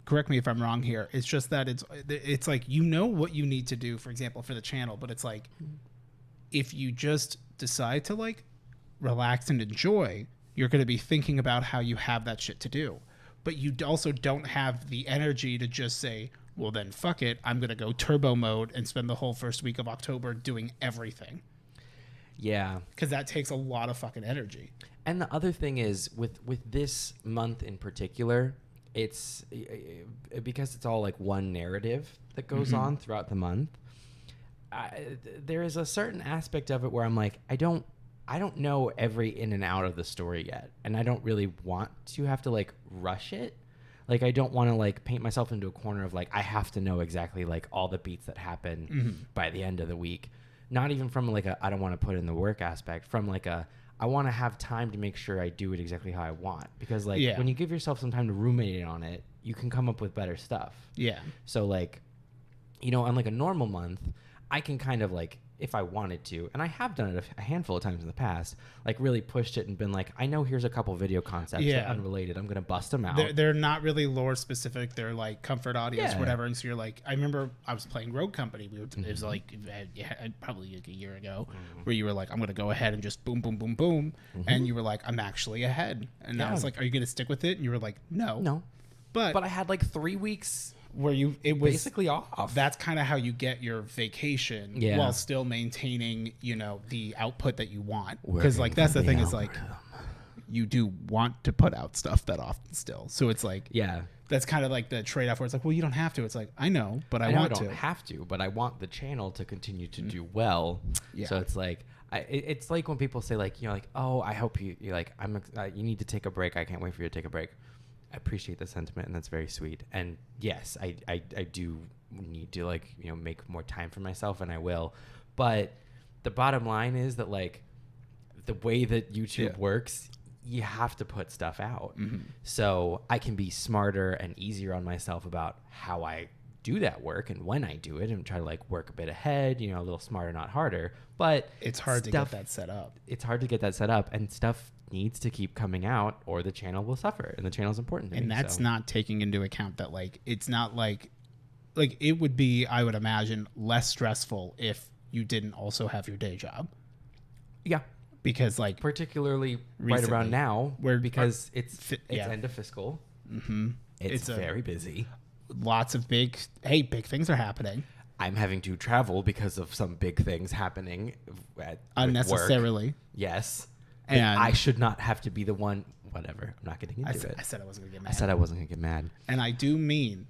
Correct me if I'm wrong here. It's just that it's like, you know what you need to do, for example, for the channel, but it's like, if you just decide to like relax and enjoy, you're going to be thinking about how you have that shit to do. But you also don't have the energy to just say, well, then fuck it, I'm going to go turbo mode and spend the whole first week of October doing everything. Yeah. Because that takes a lot of fucking energy. And the other thing is, with this month in particular, it's because it's all like one narrative that goes on throughout the month. There is a certain aspect of it where I'm like, I don't know every in and out of the story yet, and I don't really want to have to like rush it. Like, I don't want to like paint myself into a corner of like, I have to know exactly like all the beats that happen by the end of the week. Not even from like I don't want to put in the work aspect, from like I want to have time to make sure I do it exactly how I want, because like when you give yourself some time to ruminate on it, you can come up with better stuff. Yeah. So like, you know, on like a normal month, I can kind of like, if I wanted to, and I have done it a handful of times in the past, like really pushed it and been like, I know here's a couple video concepts that are unrelated. I'm going to bust them out. They're not really lore specific. They're like comfort audios, whatever. And so you're like, I remember I was playing Rogue Company. It was like probably like a year ago where you were like, I'm going to go ahead and just boom, boom, boom, boom. And you were like, I'm actually ahead. And I was like, are you going to stick with it? And you were like, no. But I had like 3 weeks where it was basically off. That's kind of how you get your vacation while still maintaining, you know, the output that you want. Because like that's the thing is like, you do want to put out stuff that often still. So it's like, that's kind of like the trade-off where it's like, well, you don't have to. It's like, I know, but I want to. I don't have to, but I want the channel to continue to do well. Yeah. So it's like, it's like when people say like, you know, like, oh, I hope you're like, you need to take a break. I can't wait for you to take a break. I appreciate the sentiment, and that's very sweet. And yes, I do need to like, you know, make more time for myself, and I will. But the bottom line is that like the way that YouTube works, you have to put stuff out. So I can be smarter and easier on myself about how I do that work and when I do it and try to like work a bit ahead, a little smarter, not harder. But it's hard to get that set up. It's hard to get that set up, and stuff needs to keep coming out or the channel will suffer, and the channel is important to me. And that's not taking into account that like it's not like it would be, I would imagine, less stressful if you didn't also have your day job. Yeah. Because like particularly recently, right around now, it's yeah. end of fiscal. Mm-hmm. It's very busy. Lots of big things are happening. I'm having to travel because of some big things happening unnecessarily. Work. Yes. And I should not have to be the one. Whatever. I'm not getting into it. I said I wasn't going to get mad. I said I wasn't going to get mad. And I do mean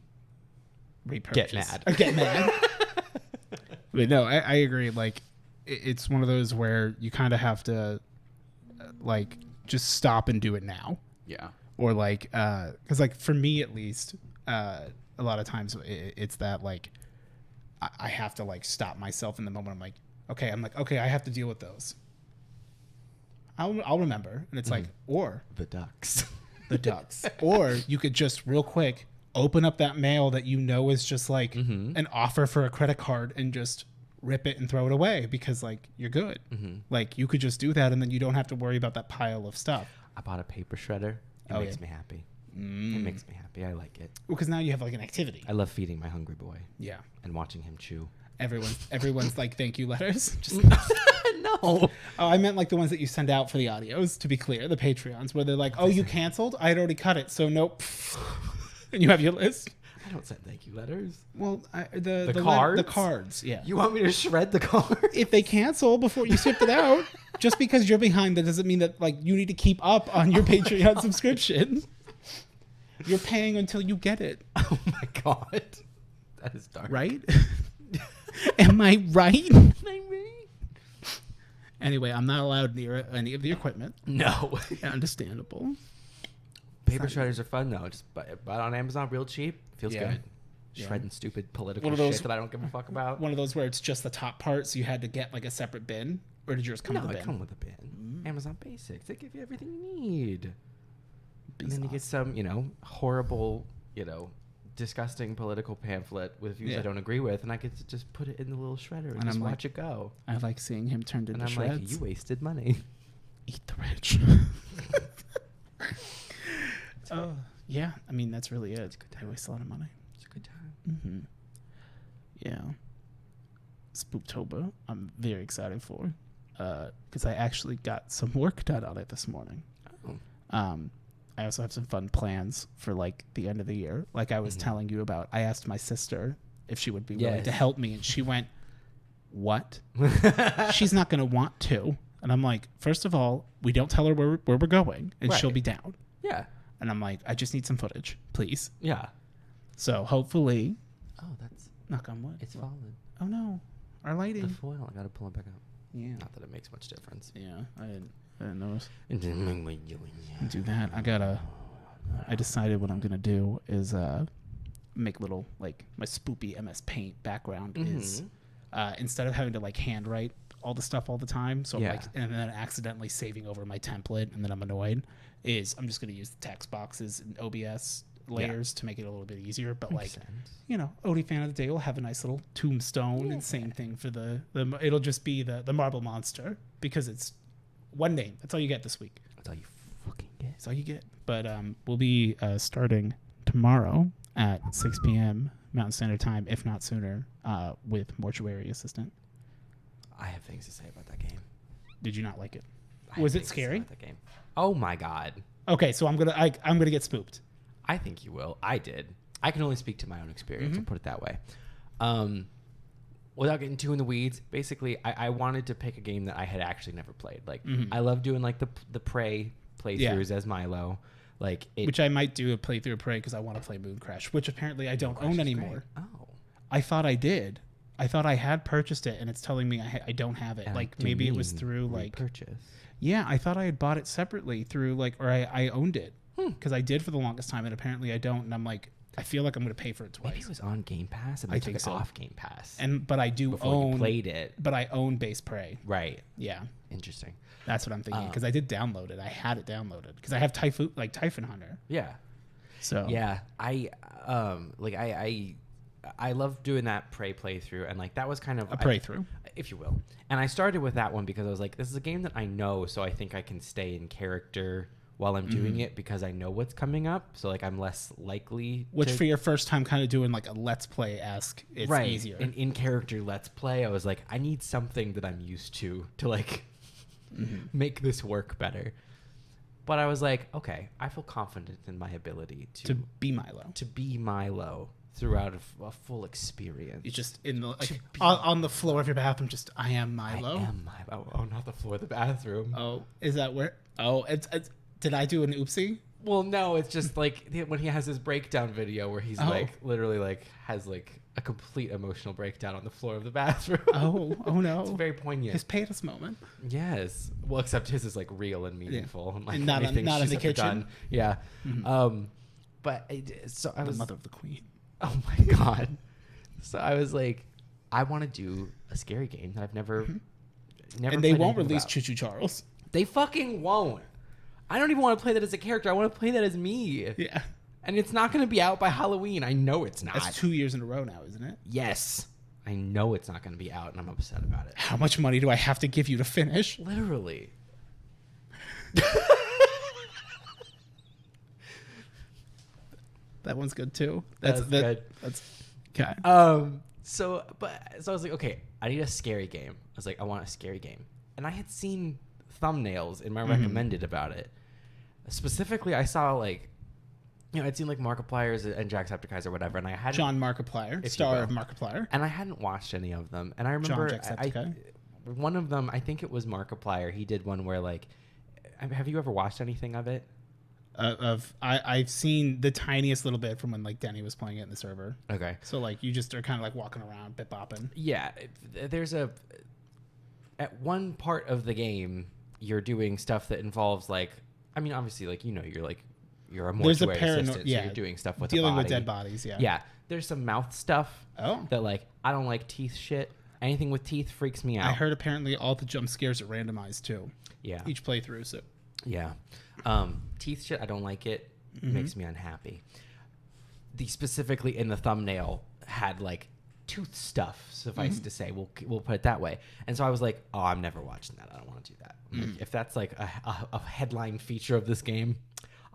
repurchase. Get mad. Get mad. But no, I agree. Like, it's one of those where you kind of have to, like, just stop and do it now. Yeah. Or like, because like for me at least, a lot of times it's that like, I have to like stop myself in the moment. I'm like, okay, I have to deal with those. I'll remember. And it's like, or the ducks. Or you could just real quick open up that mail that is just like an offer for a credit card and just rip it and throw it away because like you're good. Like you could just do that and then you don't have to worry about that pile of stuff. I bought a paper shredder. It makes me happy. It makes me happy. I like it. Well, because now you have like an activity. I love feeding my hungry boy. Yeah. And watching him chew. Everyone's like thank you letters. Just no. Oh, I meant like the ones that you send out for the audios, to be clear, the Patreons, where they're like, oh, you canceled? I had already cut it, so nope. And you have your list. I don't send thank you letters. Well, the cards? The cards, yeah. You want me to shred the cards? If they cancel before you ship it out, just because you're behind, that doesn't mean that like you need to keep up on your Patreon subscription. You're paying until you get it. Oh my God. That is dark. Right? Am I right? Anyway, I'm not allowed near any of the equipment. No. Understandable. Paper shredders are fun, though. Just buy it on Amazon real cheap. Feels good. Shredding stupid political shit that I don't give a fuck about. One of those where it's just the top part, so you had to get like a separate bin? Or did yours come with a bin? No, it come with a bin. Amazon Basics. They give you everything you need. And then you get some, horrible, disgusting political pamphlet with views I don't agree with, and I get to just put it in the little shredder and just watch it go. I like seeing him turned into shreds. And I'm like, you wasted money. Eat the rich. Yeah, I mean, that's really it. It's a good time. I waste a lot of money. It's a good time. Mm-hmm. Yeah. Spooktober, I'm very excited for, because I actually got some work done on it this morning. Oh. I also have some fun plans for like the end of the year. Like I was telling you about, I asked my sister if she would be willing to help me, and she went, "What? She's not going to want to." And I'm like, first of all, we don't tell her where we're going, and she'll be down. Yeah. And I'm like, I just need some footage, please. Yeah. So hopefully, that's knock on wood. It's fallen. Oh no, our lighting. The foil. I got to pull it back up. Yeah. Not that it makes much difference. Yeah, I didn't notice. Do that. I decided what I'm gonna do is make little like my spoopy MS Paint background is instead of having to like handwrite all the stuff all the time, so like and then accidentally saving over my template and then I'm annoyed, is I'm just gonna use the text boxes and OBS layers to make it a little bit easier. But makes like sense. Odie fan of the day will have a nice little tombstone, and same thing for the it'll just be the marble monster, because it's one name. That's all you get this week. That's all you fucking get. That's all you get. But we'll be starting tomorrow at 6 p.m. Mountain Standard Time, if not sooner, with Mortuary Assistant. I have things to say about that game. Did you not like it? Was it scary? That game. Oh my God. Okay, so I'm gonna get spooked. I think you will. I did. I can only speak to my own experience. I'll put it that way. Without getting too in the weeds, basically, I wanted to pick a game that I had actually never played. Like, I love doing like the Prey playthroughs as Milo. Like, which I might do a playthrough of Prey because I want to play Moon Crash, which apparently I don't own anymore. Great. Oh, I thought I did. I thought I had purchased it, and it's telling me I don't have it. And like maybe it was through like purchase. Yeah, I thought I had bought it separately through like, or I owned it because I did for the longest time, and apparently I don't. And I'm like, I feel like I'm going to pay for it twice. Maybe it was on Game Pass, and I took it off Game Pass. But I do own. You played it, but I own Base Prey. Right. Yeah. Interesting. That's what I'm thinking, because I did download it. I had it downloaded because I have Typhoon Hunter. Yeah. So yeah, I I love doing that Prey playthrough, and like that was kind of a Prey through, if you will. And I started with that one because I was like, this is a game that I know, so I think I can stay in character while I'm doing it because I know what's coming up. So like I'm less likely. Which for your first time kind of doing like a Let's Play-esque, it's easier. And in character Let's Play, I was like, I need something that I'm used to like make this work better. But I was like, okay, I feel confident in my ability to be Milo. To be Milo throughout a full experience. You're just in the on the floor of your bathroom. Just I am Milo. I am Milo. Oh, not the floor of the bathroom. Oh, is that where? Oh, it's did I do an oopsie? Well, no, it's just like when he has his breakdown video where he's like literally like has like a complete emotional breakdown on the floor of the bathroom. Oh no. It's very poignant. His Patus moment. Yes. Well, except his is like real and meaningful. Yeah. And like not in the kitchen. Done. Yeah. Mm-hmm. But so I was the mother of the queen. Oh my God. So I was like, I want to do a scary game that I've never And they won't release Choo Choo Charles. They fucking won't. I don't even want to play that as a character. I want to play that as me. Yeah. And it's not going to be out by Halloween. I know it's not. That's 2 years in a row now, isn't it? Yes. I know it's not going to be out, and I'm upset about it. How much money do I have to give you to finish? Literally. That one's good too. That's good. That's okay. So I was like, okay, I need a scary game. I was like, I want a scary game. And I had seen thumbnails in my recommended about it. Specifically, I saw like, I'd seen like Markiplier's and Jacksepticeye's or whatever, and I had John Markiplier, star of Markiplier, and I hadn't watched any of them. And I remember one of them, I think it was Markiplier. He did one where like, have you ever watched anything of it? I've seen the tiniest little bit from when like Denny was playing it in the server. Okay, so like you just are kind of like walking around, bit bopping. Yeah, there's at one part of the game you're doing stuff that involves like, I mean, obviously like you're a mortuary assistant, so you're doing stuff with dealing with dead bodies. Yeah. There's some mouth stuff. That like I don't like teeth shit. Anything with teeth freaks me out. I heard apparently all the jump scares are randomized too. Yeah. Each playthrough. So. Yeah. Teeth shit, I don't like it. It makes me unhappy. The specifically in the thumbnail had like tooth stuff, suffice to say. We'll put it that way. And so I was like, oh, I'm never watching that. I don't want to do that. Like, if that's like a headline feature of this game,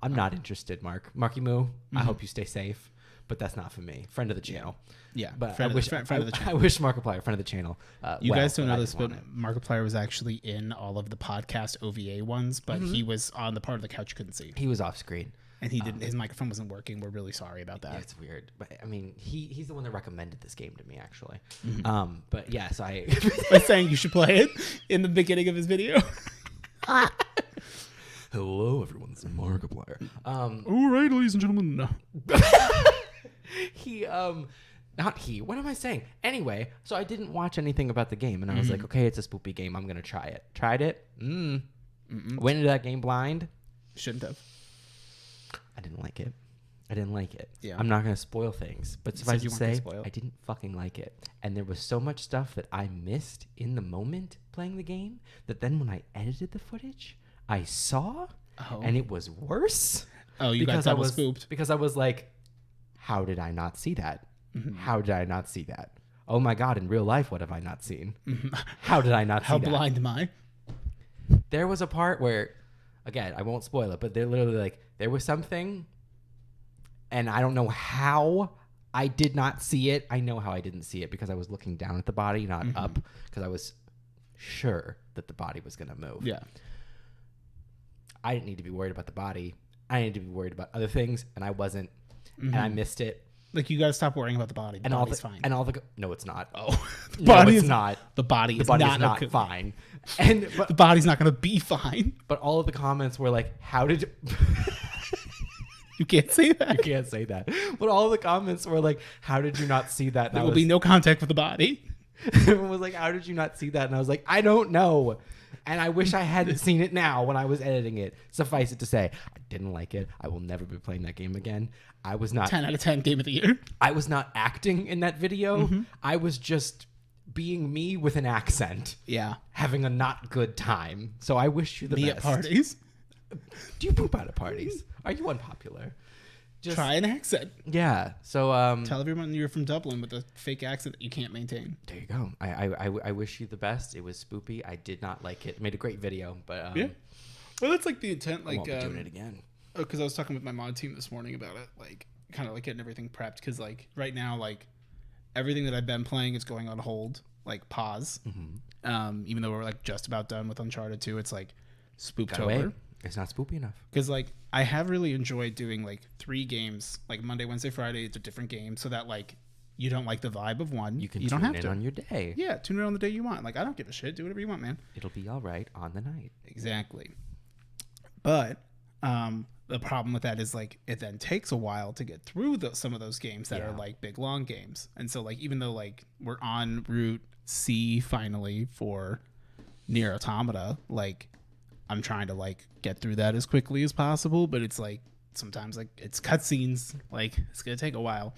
I'm not interested, Marky Moo. I hope you stay safe. But that's not for me. Friend of the channel. Yeah. But friend of the channel. I wish Markiplier, friend of the channel. You guys don't know this, but Markiplier was actually in all of the podcast OVA ones, but he was on the part of the couch you couldn't see. He was off screen. And he didn't. His microphone wasn't working. We're really sorry about that. Yeah, it's weird, but I mean, he's the one that recommended this game to me, actually. But yes, I by saying you should play it in the beginning of his video. Hello, everyone. This is Markiplier. All right, ladies and gentlemen. What am I saying? Anyway, so I didn't watch anything about the game, and I was like, okay, it's a spoopy game. I'm gonna try it. Tried it. Went into that game blind. Shouldn't have. I didn't like it. Yeah. I'm not going to spoil things, but suffice to say, I didn't fucking like it. And there was so much stuff that I missed in the moment playing the game that then when I edited the footage, I saw, and it was worse. Oh, you got double spooped. Because I was like, how did I not see that? How did I not see that? Oh my God, in real life, what have I not seen? How did I not see that? How blind am I? There was a part where, again, I won't spoil it, but they're literally like, there was something, and I don't know how I did not see it. I know how I didn't see it because I was looking down at the body, not up, because I was sure that the body was going to move. Yeah. I didn't need to be worried about the body. I needed to be worried about other things, and I wasn't, and I missed it. Like, you got to stop worrying about the body. The body's fine. And no, it's not. Oh. No, it's not. The body is not fine. And the body's not going to be fine. But all of the comments were like, how did... You can't say that. You can't say that. But all of the comments were like, how did you not see that? There will be no contact with the body. Everyone was like, how did you not see that? And I was like, I don't know. And I wish I hadn't seen it now when I was editing it. Suffice it to say, I didn't like it. I will never be playing that game again. I was not 10 out of 10 game of the year. I was not acting in that video. I was just being me with an accent. Yeah. Having a not good time. So I wish you the best. Me at parties. Do you poop out at parties? Are you unpopular? Try an accent. Yeah. So Tell everyone you're from Dublin with a fake accent that you can't maintain. there you go. I wish you the best. It was spoopy. I did not like it. Made a great video, but Yeah. Well, that's like the intent. I Like won't be doing it again. because I was talking with my mod team this morning about it, like kind of like getting everything prepped. Because like right now, like everything that I've been playing is going on hold, like pause. Even though we're like just about done with Uncharted 2, it's like Spooktober. It's not spoopy enough. Because like I have really enjoyed doing like 3 games, like Monday, Wednesday, Friday. It's a different game, so that like you don't like the vibe of one, You can don't tune have in to on your day. Yeah, tune in on the day you want. Like I don't give a shit. Do whatever you want, man. It'll be all right on the night. Exactly. But the problem with that is like it then takes a while to get through some of those games that are like big long games. And so like even though like we're on route C finally for Nier Automata, like I'm trying to like get through that as quickly as possible, but it's like sometimes like it's cutscenes, like it's gonna take a while.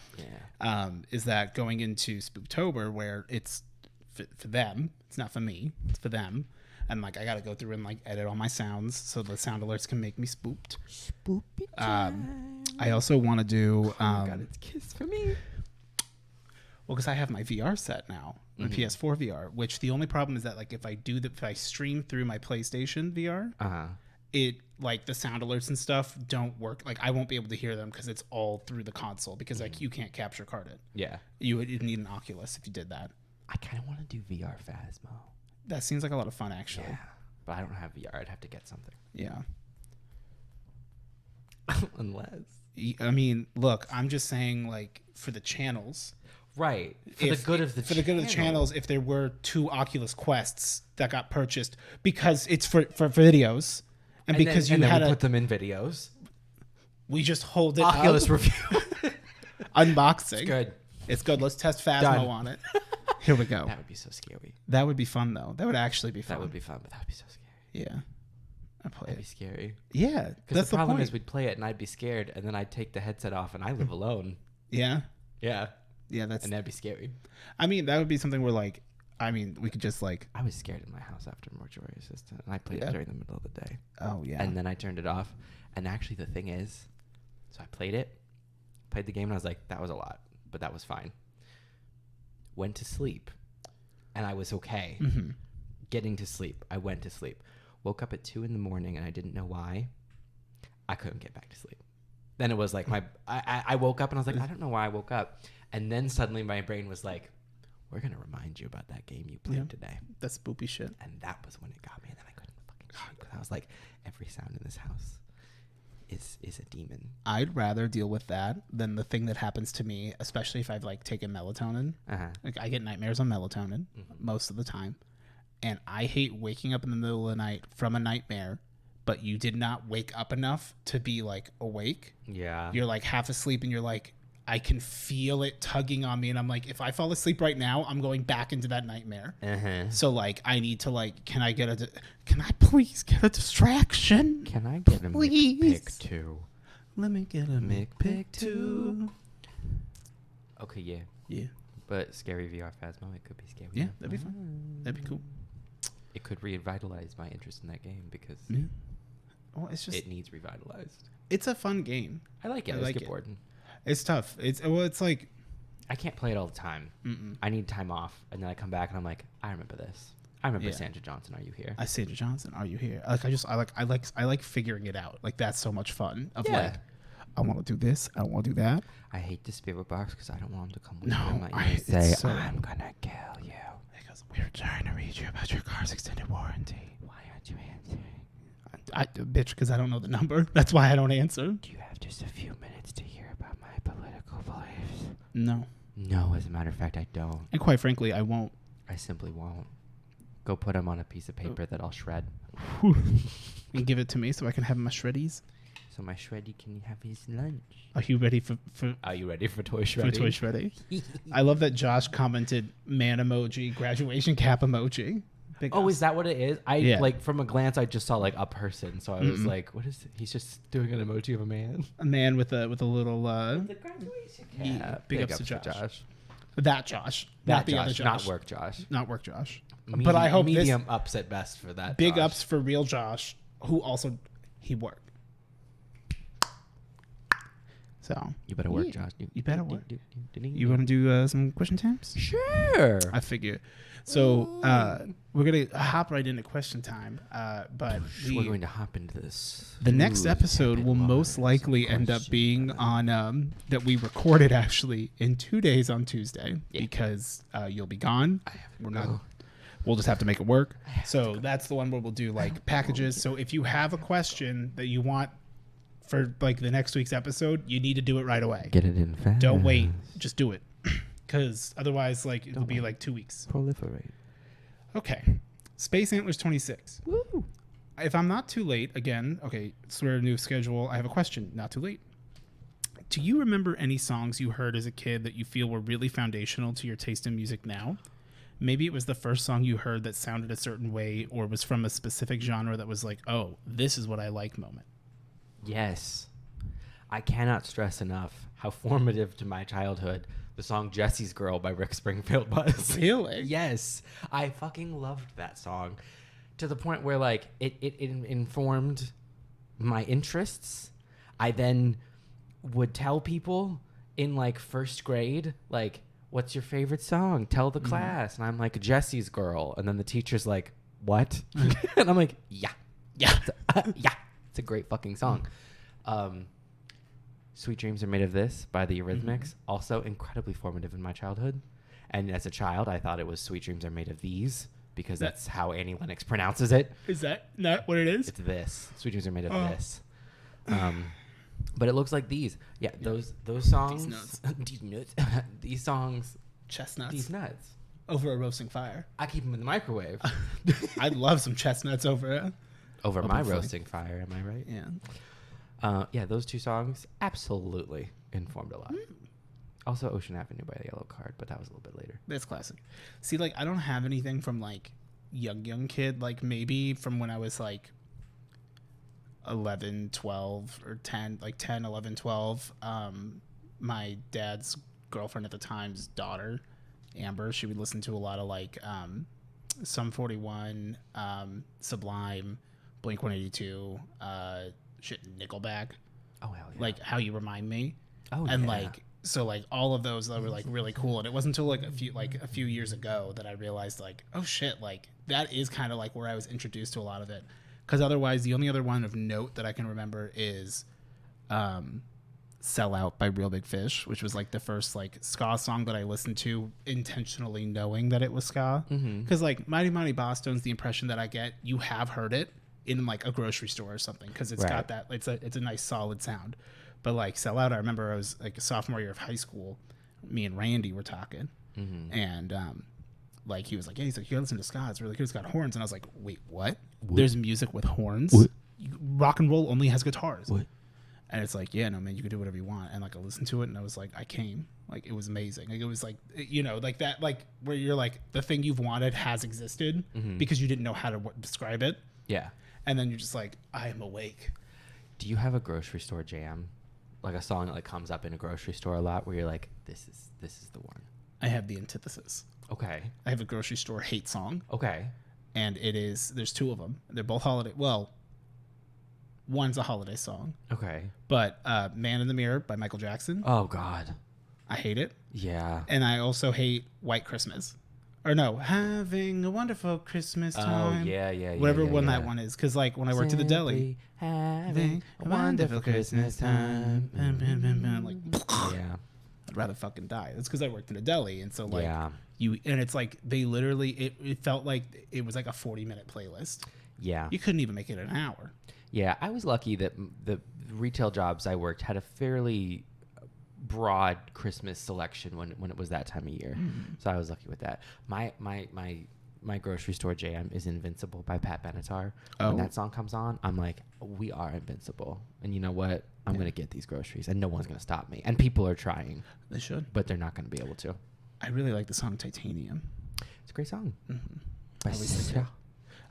Is that going into Spooktober where it's for them, it's not for me, it's for them. And like I gotta go through and like edit all my sounds so the sound alerts can make me spooked. Spoopy time. I also want to do. Oh God, it's Kiss for me. Well, because I have my VR set now, my PS4 VR. Which the only problem is that like if I stream through my PlayStation VR, it like the sound alerts and stuff don't work. Like I won't be able to hear them because it's all through the console. Because like you can't capture card it. Yeah. You would need an Oculus if you did that. I kind of want to do VR Phasmo. That seems like a lot of fun, actually. Yeah, but I don't have VR. I'd have to get something. Yeah. Unless. I mean, look, I'm just saying, like, for the channels. Right. For the good of the channels, if there were 2 Oculus Quests that got purchased because it's for videos. And because then, you had we put them in videos. We just hold it Oculus up. review. Unboxing. It's good. It's good. Let's test Phasmo Done. on it. Here we go. That would be so scary. That would be fun, though. That would actually be fun. That would be fun, but that would be so scary. Yeah. I play That'd be it. scary. Yeah. Because the problem is we'd play it and I'd be scared and then I'd take the headset off and I live alone. Yeah. Yeah. Yeah, and that'd be scary. I mean, that would be something where, like, I mean, we could just, like... I was scared in my house after Mortuary Assistant and I played it during the middle of the day. Oh, yeah. And then I turned it off. And actually the thing is, so I played the game and I was like, that was a lot, but that was fine. Went to sleep. And I was okay. Getting to sleep. I went to sleep. Woke up at 2 a.m. and I didn't know why. I couldn't get back to sleep. Then it was like I woke up and I was like, I don't know why I woke up. And then suddenly my brain was like, we're going to remind you about that game you played today. That's spoopy shit. And that was when it got me. And then I couldn't fucking sleep. Because I was like, every sound in this house is a demon. I'd rather deal with that than the thing that happens to me, especially if I've like taken melatonin. Like I get nightmares on melatonin most of the time, and I hate waking up in the middle of the night from a nightmare, but you did not wake up enough to be like awake. Yeah, you're like half asleep, and you're like, I can feel it tugging on me, and I'm like, if I fall asleep right now, I'm going back into that nightmare. So like, I need to like, can I please get a distraction? Can I get a McPick too? Let me get a McPick too. Okay, yeah. Yeah. But scary VR Phasmo, it could be scary. Yeah, that'd be fun. That'd be cool. It could revitalize my interest in that game because well, it's just it needs revitalized. It's a fun game. I like it. I get bored. It's tough. It's like I can't play it all the time. I need time off, and then I come back and I'm like, I remember this. I remember Sandra Johnson. Are you here? Sandra Johnson. Are you here? Like I like figuring it out. Like that's so much fun. Like I want to do this. I don't want to do that. I hate the spirit box because I don't want him to come with me in my ear and say, I'm gonna kill you. Because we're trying to read you about your car's extended warranty. Why aren't you answering? Bitch, because I don't know the number. That's why I don't answer. Do you have just a few minutes to hear about my political beliefs? No. No, as a matter of fact, I don't. And quite frankly, I won't. I simply won't. Go put them on a piece of paper that I'll shred. And give it to me so I can have my shreddies. So my shreddy can have his lunch. Are you ready for Are you ready for Toy Shreddy? For Toy Shreddy. I love that Josh commented man emoji, graduation cap emoji. Is that what it is? Like from a glance I just saw like a person, so I was like, what is it? He's just doing an emoji of a man. A man with a little the graduation cap. Yeah, big ups to Josh. That Josh. Not not the Josh, other Josh. Not work Josh. Not work Josh. But I hope medium ups at best for that. Big Josh. ups for real Josh, who also he worked. So You better work, Josh. You better work. You want to do some question times? Sure. I figure. So we're gonna hop right into question time. But We're going to hop into this. the next episode will most likely end up being on that we recorded actually in 2 days on Tuesday because you'll be gone. We're not. We'll just have to make it work. So that's the one where we'll do like packages. So if you have a question that you want for like the next week's episode, you need to do it right away. Get it in fast. Don't wait. Just do it. Because otherwise, like, it'll be like 2 weeks. Proliferate. Okay. Space Antlers 26. Woo. If I'm not too late, again, okay, it's a new schedule. I have a question. Not too late. Do you remember any songs you heard as a kid that you feel were really foundational to your taste in music now? Maybe it was the first song you heard that sounded a certain way or was from a specific genre that was like, oh, this is what I like moment. Yes. I cannot stress enough how formative to my childhood the song Jesse's Girl by Rick Springfield was. Really? Yes. I fucking loved that song to the point where like it informed my interests. I then would tell people in like first grade, like, what's your favorite song? Tell the class. And I'm like, Jesse's Girl. And then the teacher's like, what? And I'm like, yeah. Yeah. Yeah. It's a great fucking song. Sweet Dreams Are Made of This by the Eurythmics. Also incredibly formative in my childhood. And as a child, I thought it was Sweet Dreams Are Made of These because that's how Annie Lennox pronounces it. Is that not what it is? It's this. Sweet Dreams Are Made of This. But it looks like these. Yeah, those songs. These nuts. These nuts. These songs. Chestnuts. These nuts. Over a roasting fire. I keep them in the microwave. I'd love some chestnuts over it. Over my roasting fire, am I right? Yeah. Yeah, those two songs absolutely informed a lot. Also, Ocean Avenue by the Yellow Card, but that was a little bit later. That's classic. See, like, I don't have anything from, like, young kid. Like, maybe from when I was, like, 11, 12, or 10, like 10, 11, 12. My dad's girlfriend at the time's daughter, Amber, she would listen to a lot of, like, Sum 41, Sublime, Blink-182, Nickelback. Oh, hell yeah. Like, How You Remind Me. Oh, and yeah. like, so like all of those that were like really cool. And it wasn't until like a few years ago that I realized like, oh shit, like that is kind of like where I was introduced to a lot of it. Because otherwise, the only other one of note that I can remember is Sell Out by Real Big Fish, which was like the first like ska song that I listened to intentionally knowing that it was ska. Because like Mighty Mighty Bosstones, the impression that I get, you have heard it in like a grocery store or something because it's got that, it's a nice solid sound. But like Sell Out, I remember I was like a sophomore year of high school, me and Randy were talking, and like he was like, yeah, he's like, you listen to ska, it's really good, it's got horns. And I was like, wait, what? There's music with horns? Rock and roll only has guitars. What? And it's like, yeah, no, man, you can do whatever you want. And like I listened to it and I was like, I came. Like it was amazing. Like it was like, you know, like that, like where you're like, the thing you've wanted has existed because you didn't know how to describe it. Yeah. And then you're just like, I am awake. Do you have a grocery store jam? Like a song that like comes up in a grocery store a lot where you're like, this is the one. I have the antithesis. Okay. I have a grocery store hate song. Okay. And there's two of them. They're both holiday. Well, one's a holiday song. Okay. But Man in the Mirror by Michael Jackson. Oh, God. I hate it. Yeah. And I also hate White Christmas. Or no, Having a Wonderful Christmas Time. Oh, yeah. Whatever yeah, one that one is. Because like when I worked at the deli. Having a wonderful Christmas time. Like, Yeah. I'd rather fucking die. That's because I worked in a deli. And so like Yeah. and it's like they literally, it felt like it was like a 40-minute playlist. Yeah. You couldn't even make it an hour. Yeah. I was lucky that the retail jobs I worked had a fairly broad Christmas selection when it was that time of year. So I was lucky with that. My grocery store jam is Invincible by Pat Benatar. When that song comes on, I'm like, we are invincible. And you know what? I'm going to get these groceries and no one's going to stop me. And people are trying. They should. But they're not going to be able to. I really like the song Titanium. It's a great song. I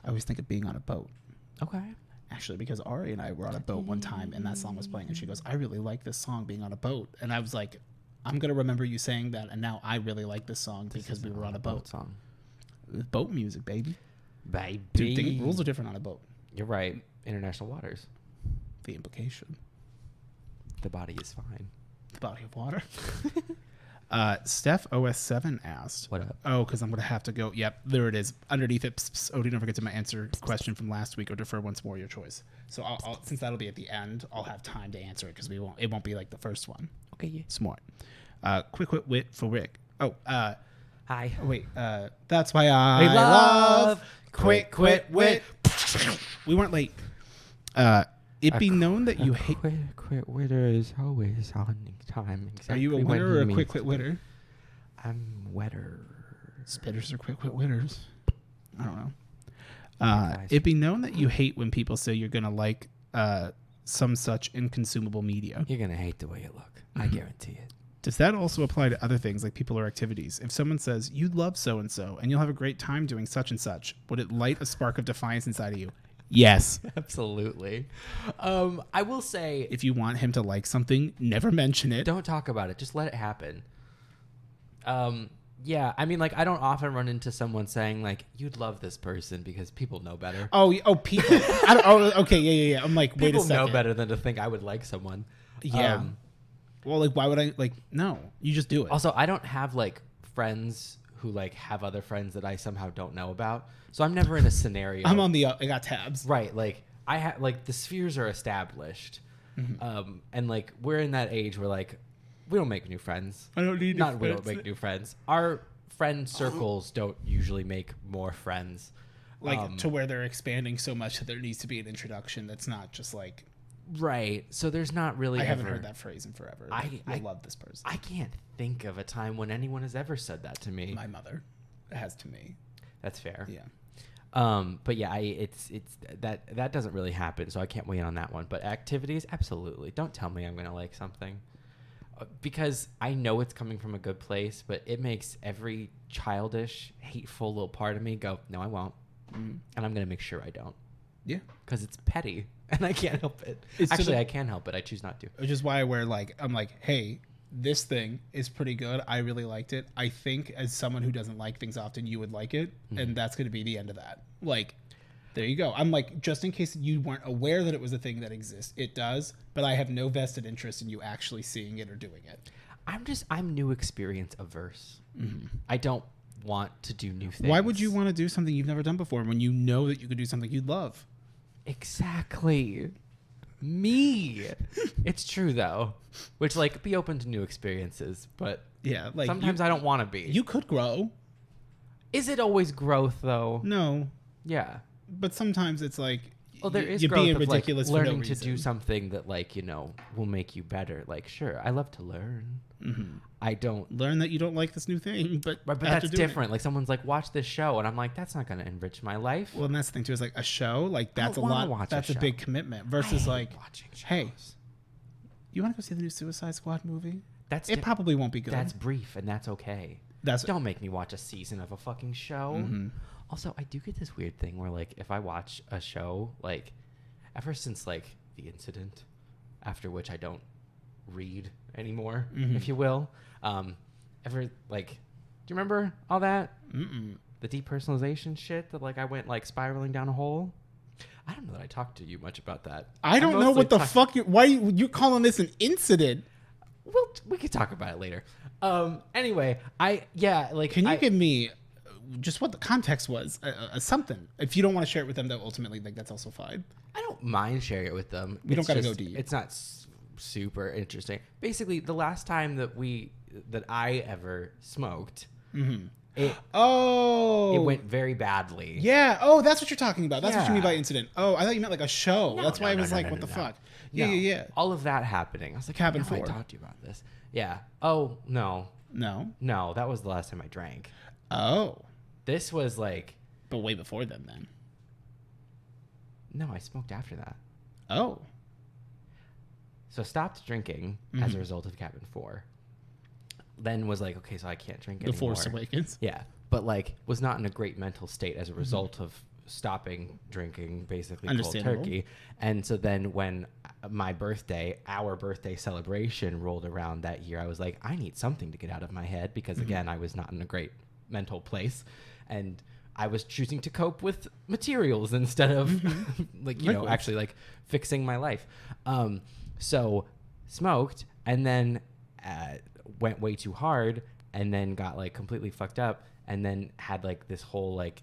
always think of being on a boat. Okay. Actually, because Ari and I were on a boat one time and that song was playing and she goes, I really like this song, Being on a Boat. And I was like, I'm going to remember you saying that. And now I really like this song because we were on a boat. Song. Boat music, baby. Baby. Dude, rules are different on a boat. You're right. International waters. The implication. The body is fine. the body of water. Steph OS7 asked. What up? Oh, because I'm going to have to go. Yep, there it is. Underneath it. Odie, don't forget to answer question from last week or defer once more, your choice. So I'll since that'll be at the end, I'll have time to answer it because it won't be like the first one. Okay, yeah. Smart. Quick wit for Rick. Oh, Hi. oh, wait. That's why I love quick wit. We weren't late. It be known that you hate. Quit witter is always on time. Exactly. Are you a winner or a quick wit witter? I'm wetter. Spitters or quick wit witters? I don't know. Guys. It be known that you hate when people say you're gonna like some such inconsumable media. You're gonna hate the way you look. I guarantee it. Does that also apply to other things like people or activities? If someone says you love so and so and you'll have a great time doing such and such, would it light a spark of defiance inside of you? Yes. Absolutely. I will say, If you want him to like something, never mention it. don't talk about it. Just let it happen. Yeah, I mean, like, I don't often run into someone saying, like, you'd love this person because people know better. Oh, people. Okay, yeah. I'm like, wait a People second. know better than to think I would like someone. Yeah. Well, like, why would I, like, no. You just do it. Also, I don't have, like, friends who, like, have other friends that I somehow don't know about. So I'm never in a scenario. I'm on the, I got tabs. Right, like, I have, like, the spheres are established. And, like, we're in that age where, like, we don't make new friends. I don't need Not new we friends. don't make new friends. Our friend circles don't usually make more friends. Like, to where they're expanding so much that there needs to be an introduction that's not just like... Right. So there's not really I haven't heard that phrase in forever. I love this person. I can't think of a time when anyone has ever said that to me. My mother has to me. That's fair. Yeah. But yeah, it's that doesn't really happen, so I can't weigh in on that one. But activities, absolutely. Don't tell me I'm gonna like something, because I know it's coming from a good place, but it makes every childish, hateful little part of me go, no, I won't, and I'm gonna make sure I don't. Yeah. Because it's petty, and I can't help it. Actually, I can help it. I choose not to. Which is why I'm like, hey, this thing is pretty good. I really liked it. I think as someone who doesn't like things often, you would like it. And that's going to be the end of that. Like, there you go. I'm like, just in case you weren't aware that it was a thing that exists, it does. But I have no vested interest in you actually seeing it or doing it. I'm new experience averse. I don't want to do new things. Why would you want to do something you've never done before when you know that you could do something you'd love? Exactly. Me. It's true though. Which, like, be open to new experiences, but yeah, like sometimes I don't want to be. You could grow. Is it always growth though? No. Yeah. But sometimes it's like, well, there is you're growth being of, ridiculous like, for learning no to reason. do something that, like, you know, will make you better. Like, sure, I love to learn. I don't learn that you don't like this new thing, but that's different. Like, someone's like, watch this show, and I'm like, that's not going to enrich my life. Well, and that's the thing too, is like a show, like that's a lot. That's a big commitment versus like, hey, you want to go see the new Suicide Squad movie? It probably won't be good. That's brief, and that's okay. Don't make me watch a season of a fucking show. Also, I do get this weird thing where, like, if I watch a show, like, ever since, like, the incident, after which I don't read anymore, if you will, like, do you remember all that? The depersonalization shit that, like, I went, like, spiraling down a hole? I don't know that I talked to you much about that. I don't know what the fuck why you calling this an incident? Well, we could talk about it later. Anyway, can you give me just what the context was, something? If you don't want to share it with them, though, ultimately, like, that's also fine. I don't mind sharing it with them. You don't gotta go deep. It's not super interesting. Basically, the last time that I ever smoked, it went very badly. Yeah. Oh, that's what you're talking about. That's what you mean by incident. Oh, I thought you meant like a show. That's why I was like, what the fuck? Yeah. All of that happening. I was like, Cabin 4. I 4. talked to you about this. Yeah. Oh, no. No. No, that was the last time I drank. Oh. This was like... But way before then. No, I smoked after that. Oh. So stopped drinking as a result of Cabin 4. Then was like, okay, so I can't drink anymore. The Force Awakens. Yeah. But, like, was not in a great mental state as a result of stopping drinking, basically cold turkey. And so then when our birthday celebration rolled around that year, I was like, I need something to get out of my head because, again, I was not in a great mental place. And I was choosing to cope with materials instead of, like, you know, actually, like, fixing my life. So smoked, and then went way too hard and then got like completely fucked up and then had like this whole like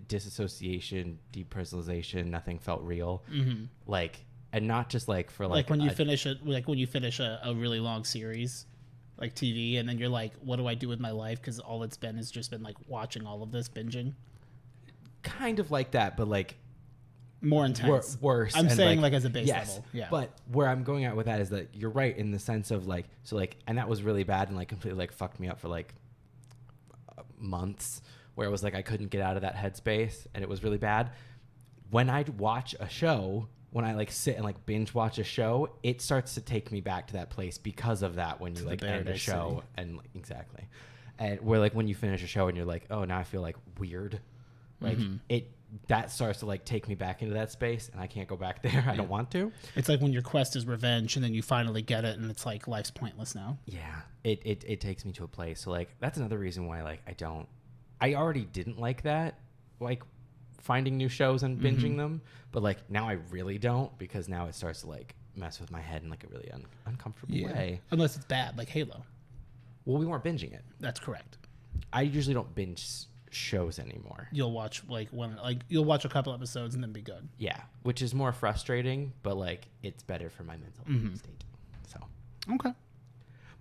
disassociation, depersonalization, nothing felt real. Like, and not just like for like when you finish a really long series like TV, and then you're like, what do I do with my life? Because all it's been has just been like watching all of this, binging. Kind of like that, but like more intense. Worse. I'm saying like as a base yes, level. Yeah. But where I'm going at with that is that you're right in the sense of like, so like, and that was really bad and like completely like fucked me up for like months, where it was like I couldn't get out of that headspace and it was really bad. When I watch a show, when I like sit and like binge watch a show, it starts to take me back to that place because of that. When you like end a show and like, exactly. And where like when you finish a show and you're like, oh, now I feel like weird. Like that starts to like take me back into that space and I can't go back there. I don't want to. It's like when your quest is revenge and then you finally get it and it's like life's pointless now. Yeah. It takes me to a place. So like that's another reason why like I already didn't like that, like finding new shows and binging them, but like now I really don't, because now it starts to like mess with my head in like a really uncomfortable way. Unless it's bad, like Halo. Well, we weren't binging it. That's correct. I usually don't binge shows anymore. You'll watch you'll watch a couple episodes and then be good. Yeah, which is more frustrating, but like it's better for my mental state. So okay.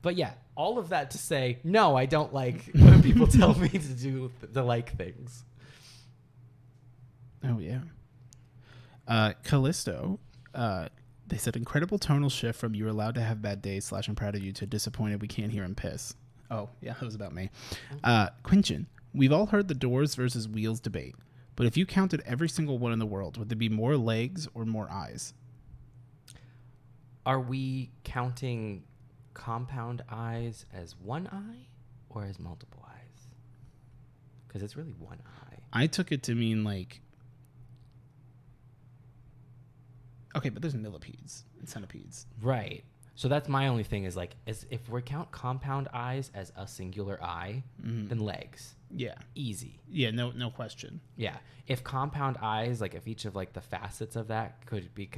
But yeah, all of that to say, no, I don't like when people tell me to like things. Oh yeah. Callisto, they said incredible tonal shift from "you're allowed to have bad days" / "I'm proud of you" to "disappointed we can't hear him piss." Oh yeah, that was about me. Quinchen, we've all heard the doors versus wheels debate, but if you counted every single one in the world, would there be more legs or more eyes? Are we counting compound eyes as one eye or as multiple eyes? Because it's really one eye. I took it to mean like, okay, but there's millipedes and centipedes. Right. So that's my only thing is like, if we count compound eyes as a singular eye, then legs. Yeah. Easy. Yeah, no question. Yeah. If compound eyes, like if each of like the facets of that could be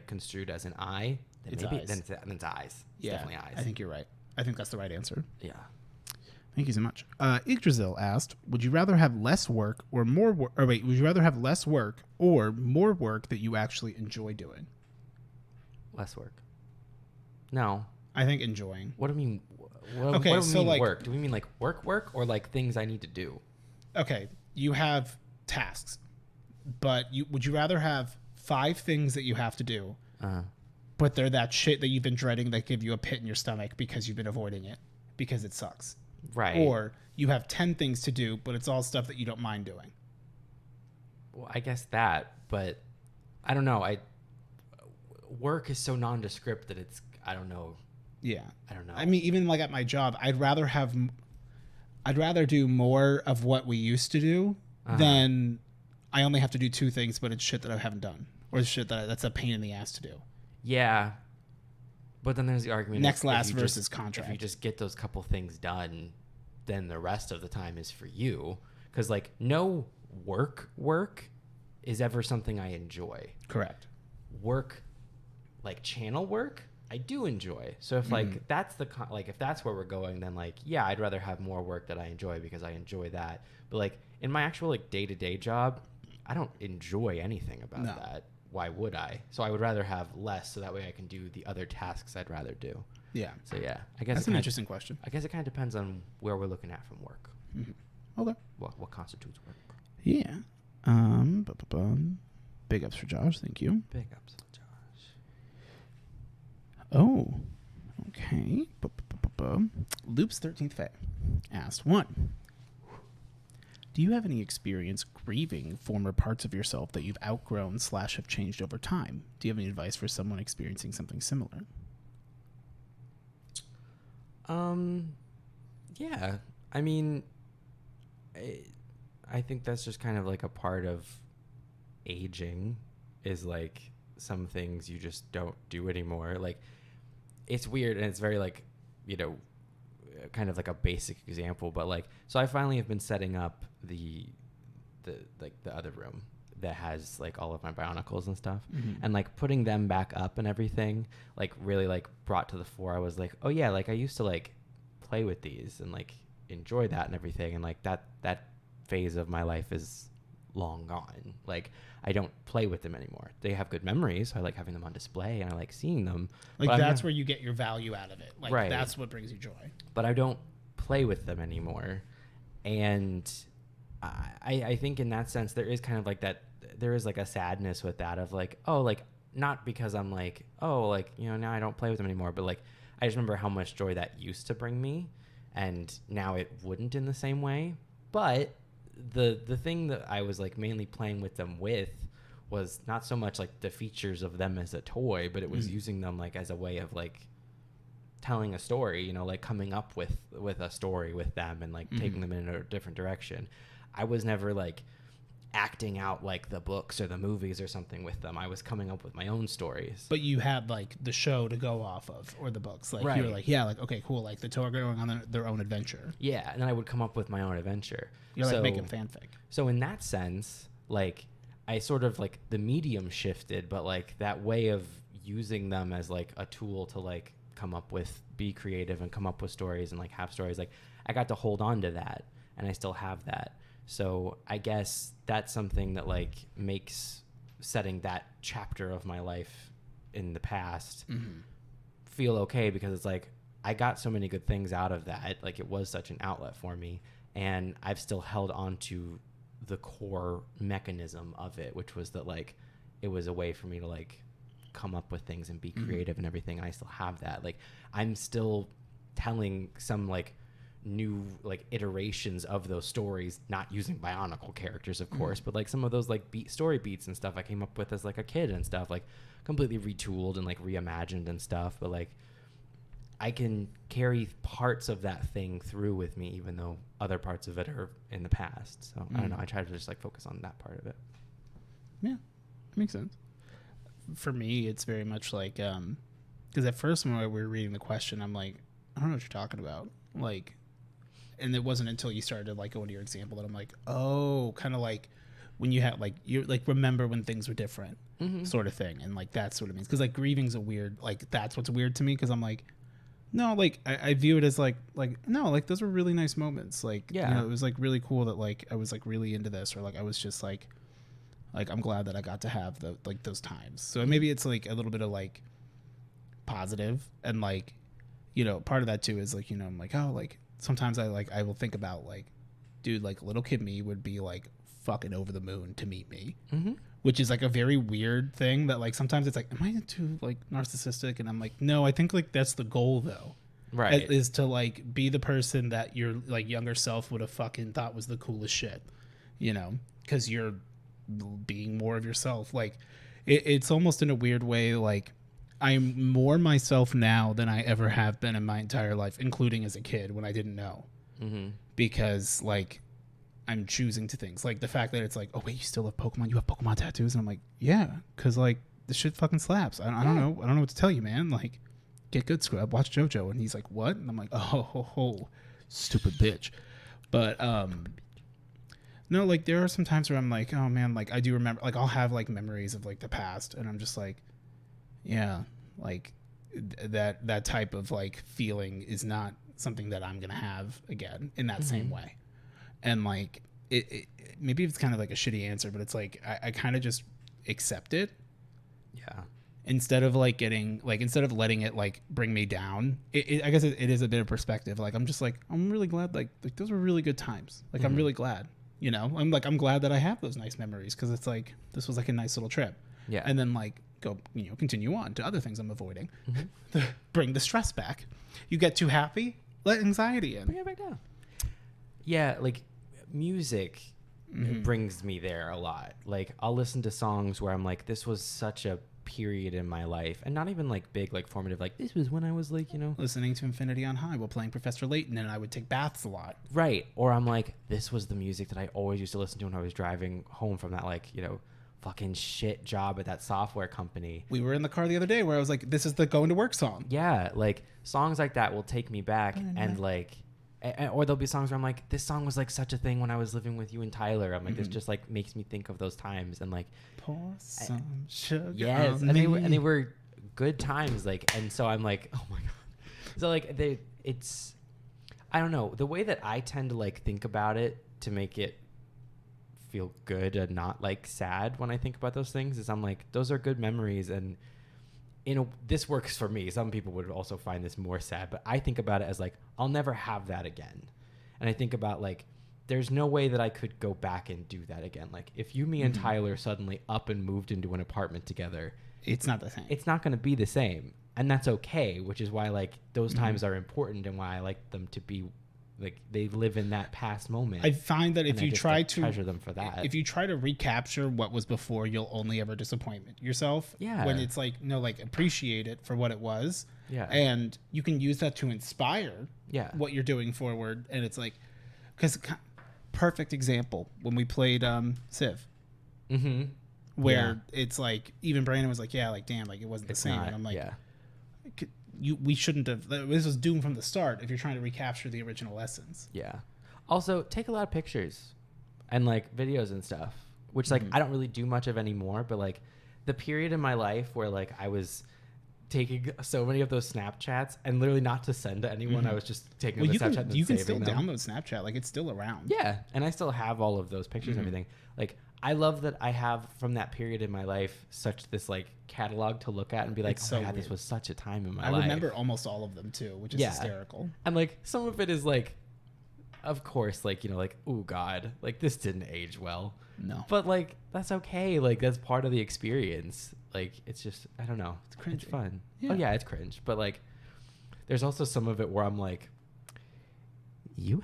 construed as an eye, then it's maybe eyes. Then it's eyes. It's definitely eyes. I think you're right. I think that's the right answer. Yeah. Thank you so much. Yggdrasil asked, would you rather have less work or more work? Or wait, would you rather have less work or more work that you actually enjoy doing? Less work. No. I think enjoying. What do you mean? What do we mean like, work? Do we mean like work or like things I need to do? Okay. You have tasks, but would you rather have 5 things that you have to do, but they're that shit that you've been dreading that give you a pit in your stomach because you've been avoiding it because it sucks. Right. Or you have 10 things to do, but it's all stuff that you don't mind doing. Well, I guess that, but I don't know. Work is so nondescript that I don't know. Yeah. I don't know. I mean, even like at my job, I'd rather do more of what we used to do than I only have to do 2 things, but it's shit that I haven't done or shit that's a pain in the ass to do. Yeah. But then there's the argument versus contract. If you just get those couple things done, then the rest of the time is for you. Because like no work is ever something I enjoy. Correct. Work, like channel work, I do enjoy. So if like that's if that's where we're going, then like yeah, I'd rather have more work that I enjoy because I enjoy that. But like in my actual like day-to-day job, I don't enjoy anything about that. Why would I? So I would rather have less so that way I can do the other tasks I'd rather do. Yeah. So yeah, I guess that's an interesting question. I guess it kind of depends on where we're looking at from work. Okay. What constitutes work? Yeah. Big ups for Josh. Thank you. Big ups for Josh. Oh. Okay. Loop's 13th Fae asked 1. Do you have any experience grieving former parts of yourself that you've outgrown / have changed over time? Do you have any advice for someone experiencing something similar? Yeah. I mean, I think that's just kind of like a part of aging is like some things you just don't do anymore. Like it's weird and it's very like, you know, kind of like a basic example, but like, so I finally have been setting up the other room that has like all of my Bionicles and stuff, and like putting them back up and everything, like really like brought to the fore. I was like, oh yeah, like I used to like play with these and like enjoy that and everything, and like that phase of my life is long gone. Like I don't play with them anymore. They have good memories. I like having them on display and I like seeing them. Like that's where you get your value out of it. Like right. That's what brings you joy. But I don't play with them anymore. And I think in that sense there is kind of like that, there is like a sadness with that of like, oh, like not because I'm like, oh, like, you know, now I don't play with them anymore, but like I just remember how much joy that used to bring me, and now it wouldn't in the same way. But the thing that I was like mainly playing with them with was not so much like the features of them as a toy, but it was using them like as a way of like telling a story, you know, like coming up with a story with them and like taking them in a different direction. I was never like acting out like the books or the movies or something with them. I was coming up with my own stories. But you had like the show to go off of, or the books. Like right. You were like, yeah, like okay, cool. Like the two are going on their own adventure. Yeah, and then I would come up with my own adventure. You're like making fanfic. So in that sense, like I sort of like the medium shifted, but like that way of using them as like a tool to like come up with, be creative and come up with stories and like have stories, like I got to hold on to that, and I still have that. So I guess that's something that like makes setting that chapter of my life in the past feel okay, because it's like I got so many good things out of that. Like it was such an outlet for me, and I've still held on to the core mechanism of it, which was that like it was a way for me to like come up with things and be creative and everything. And I still have that. Like I'm still telling some like new like iterations of those stories, not using Bionicle characters of course, but like some of those like story beats and stuff I came up with as like a kid and stuff, like completely retooled and like reimagined and stuff. But like I can carry parts of that thing through with me, even though other parts of it are in the past. So I don't know, I try to just like focus on that part of it. Yeah, makes sense. For me, it's very much like because at first when we were reading the question, I'm like, I don't know what you're talking about, like. And it wasn't until you started to like go into your example that I'm like, oh, kind of like when you had like, you like remember when things were different sort of thing. And like, that's what it means. Cause like grieving's a weird, like that's what's weird to me. Cause I'm like, no, like I view it as like, no, like those were really nice moments. Like, yeah, you know, it was like really cool that like, I was like really into this, or like, I was just like I'm glad that I got to have the, like those times. So maybe it's like a little bit of like positive, and like, you know, part of that too is like, you know, I'm like, oh, like, sometimes I will think about like, dude, like little kid me would be like fucking over the moon to meet me, which is like a very weird thing that like sometimes it's like, am I too like narcissistic? And I'm like, no, I think like that's the goal though, right? Is to like be the person that your like younger self would have fucking thought was the coolest shit, you know, because you're being more of yourself. Like it's almost in a weird way like I'm more myself now than I ever have been in my entire life, including as a kid when I didn't know. Because like I'm choosing to things like the fact that it's like, oh wait, you still have Pokemon? You have Pokemon tattoos? And I'm like, yeah, because like this shit fucking slaps. I don't know. I don't know what to tell you, man. Like, get good, scrub. Watch JoJo. And he's like, what? And I'm like, oh, stupid bitch. But no, like there are some times where I'm like, oh man, like I do remember, like I'll have like memories of like the past, and I'm just like, yeah, like that type of like feeling is not something that I'm gonna have again in that same way. And like it maybe it's kind of like a shitty answer, but it's like I kind of just accept it. Yeah. Instead of like getting like, instead of letting it like bring me down, I guess it is a bit of perspective. Like I'm just like, I'm really glad like those were really good times. Like I'm really glad, you know, I'm glad that I have those nice memories, because it's like this was like a nice little trip. Yeah. And then like go, you know, continue on to other things I'm avoiding. Bring the stress back. You get too happy, let anxiety in. Bring it back down. Yeah, like music brings me there a lot. Like I'll listen to songs where I'm like, this was such a period in my life, and not even like big, like formative, like this was when I was like, you know, listening to Infinity on High while playing Professor Layton, and I would take baths a lot. Right. Or I'm like, this was the music that I always used to listen to when I was driving home from that, like, you know, fucking shit job at that software company. We were in the car the other day where I was like, this is the going to work song. Yeah, like songs like that will take me back, and like or there'll be songs where I'm like, this song was like such a thing when I was living with you and Tyler. I'm like, this just like makes me think of those times, and like pour some sugar. Yes, on and they me. were good times. Like, and so I'm like, oh my god. So like it's I don't know, the way that I tend to like think about it to make it feel good and not like sad when I think about those things is I'm like, those are good memories, and this works for me. Some people would also find this more sad, but I think about it as like, I'll never have that again. And I think about like, there's no way that I could go back and do that again. Like if me and Tyler suddenly up and moved into an apartment together, It's not the same. it's not going to be the same. And that's okay, which is why like those times are important, and why I like them to be like, they live in that past moment. I find that if and you I just, try like, to treasure them for that. if you try to recapture what was before, you'll only ever disappoint yourself. Yeah. When it's like, no, like appreciate it for what it was. Yeah. And you can use that to inspire what you're doing forward. And it's like, because perfect example when we played Civ. Mm-hmm. Where it's like, even Brandon was like, yeah, like damn, like it wasn't the same. Not, and I'm like, yeah. we shouldn't have. This was doomed from the start if you're trying to recapture the original essence. Yeah. Also, take a lot of pictures and like videos and stuff, which like I don't really do much of anymore, but like the period in my life where like I was taking so many of those Snapchats and literally not to send to anyone, I was just taking them to Snapchat and you can saving still them. download Snapchat, like it's still around. Yeah, and I still have all of those pictures and everything. Like I love that I have from that period in my life such this like catalog to look at and be like, It's oh my so god, this weird. was such a time in my I life. remember almost all of them too, which is hysterical. And like some of it is like, of course, like, you know, like, oh god, like this didn't age well. No. But like that's okay. Like that's part of the experience. Like it's just, I don't know. It's cringy. It's fun. Yeah. Oh yeah, it's cringe. But like there's also some of it where I'm like, you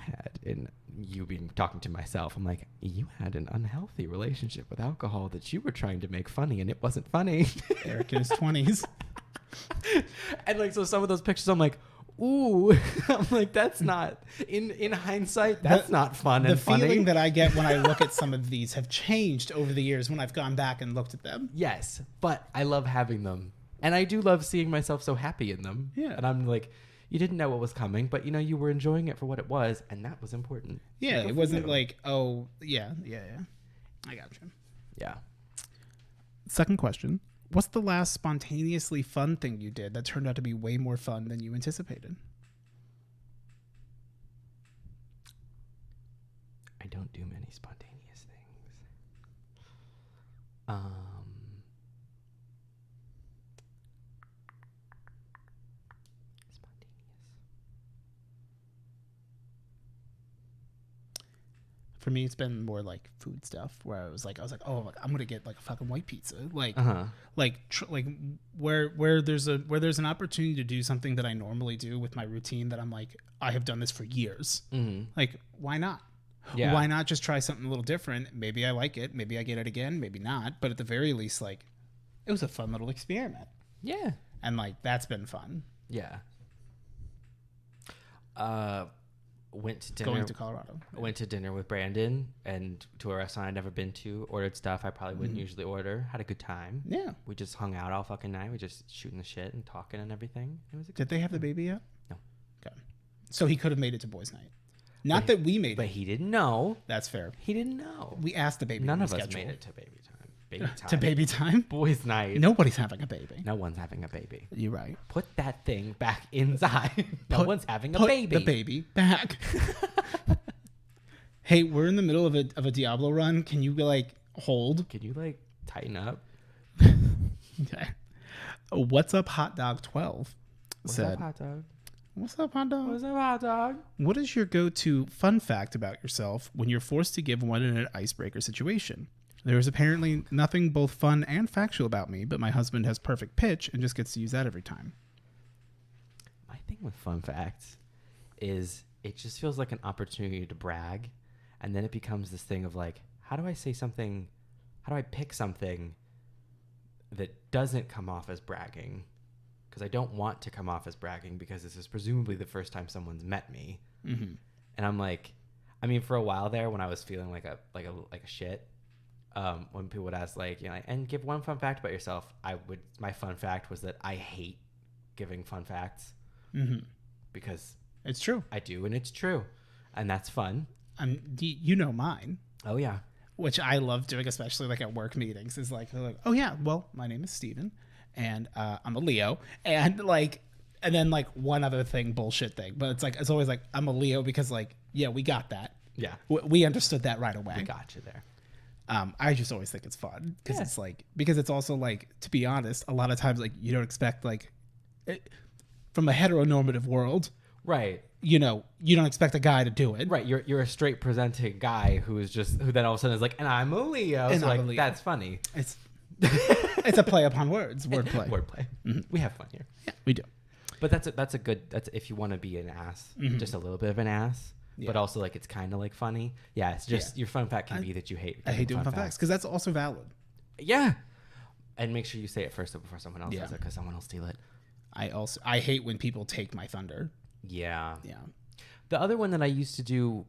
being talking to myself, I'm like, you had an unhealthy relationship with alcohol that you were trying to make funny and it wasn't funny. Eric in his 20s. And like, so some of those pictures I'm like, ooh, I'm like, that's not in hindsight, that's not fun and funny. The feeling that I get when I look at some of these have changed over the years when I've gone back and looked at them. Yes, but I love having them. And I do love seeing myself so happy in them. Yeah. And I'm like, you didn't know what was coming, but you know, you were enjoying it for what it was, and that was important. Yeah, So it wasn't like, oh, yeah. I got you. Yeah. Second question. What's the last spontaneously fun thing you did that turned out to be way more fun than you anticipated? I don't do many spontaneous things. For me, it's been more like food stuff where I was like, oh, I'm gonna get like a fucking white pizza, like, where there's an opportunity to do something that I normally do with my routine that I'm like, I have done this for years. Like, why not? Yeah. Why not just try something a little different? Maybe I like it. Maybe I get it again. Maybe not. But at the very least, like, it was a fun little experiment. Yeah. And like, that's been fun. Yeah. Went to dinner. Going to Colorado. Went to dinner with Brandon and to a restaurant I'd never been to. Ordered stuff I probably wouldn't usually order. Had a good time. Yeah. We just hung out all fucking night. We just shooting the shit and talking and everything. It was a good Did they have the baby yet? No. Okay. So he could have made it to boys' night. Not that we made But it. he didn't know. That's fair. He didn't know. We asked the baby. None on of the us schedule. made it to baby time. Baby time. To baby time. Boys' night. Nobody's having a baby. No one's having a baby. You're right. Put that thing back inside. No one's having a Put baby. the baby back. Hey, we're in the middle of a Diablo run. Can you like hold? Can you like tighten up? Okay. What's up, Hot Dog 12? What's said, up, hot dog? What's up, Hot Dog? What's up, hot dog? What is your go-to fun fact about yourself when you're forced to give one in an icebreaker situation? There is apparently nothing both fun and factual about me, but my husband has perfect pitch and just gets to use that every time. My thing with fun facts is it just feels like an opportunity to brag, and then it becomes this thing of like, how do I say something? How do I pick something that doesn't come off as bragging? Because I don't want to come off as bragging because this is presumably the first time someone's met me. Mm-hmm. And I'm like, I mean, for a while there when I was feeling like a shit, when people would ask like, you know, and give one fun fact about yourself, my fun fact was that I hate giving fun facts because It's true. I do, and it's true. And that's fun. You know mine. Oh, yeah. Which I love doing, especially like at work meetings, is like, they're like, oh yeah, well, my name is Steven, and I'm a Leo, and then like one other thing, bullshit thing, but it's like, it's always like, I'm a Leo because like, yeah, we got that. Yeah. We understood that right away. We got you there. I just always think it's fun because it's like, because it's also like, to be honest, a lot of times like you don't expect like, from a heteronormative world, right? You know, you don't expect a guy to do it. Right. You're a straight presenting guy who then all of a sudden is like, and I'm a Leo. And so like, Leo. That's funny. It's a play upon words. Wordplay. Wordplay. Mm-hmm. We have fun here. Yeah, we do. But that's if you want to be an ass, just a little bit of an ass, but also like it's kind of like funny. Yeah. It's just your fun fact can be that you hate. I hate doing fun facts because that's also valid. Yeah. And make sure you say it first before someone else says it because someone will steal it. I hate when people take my thunder. Yeah. Yeah. The other one that I used to do,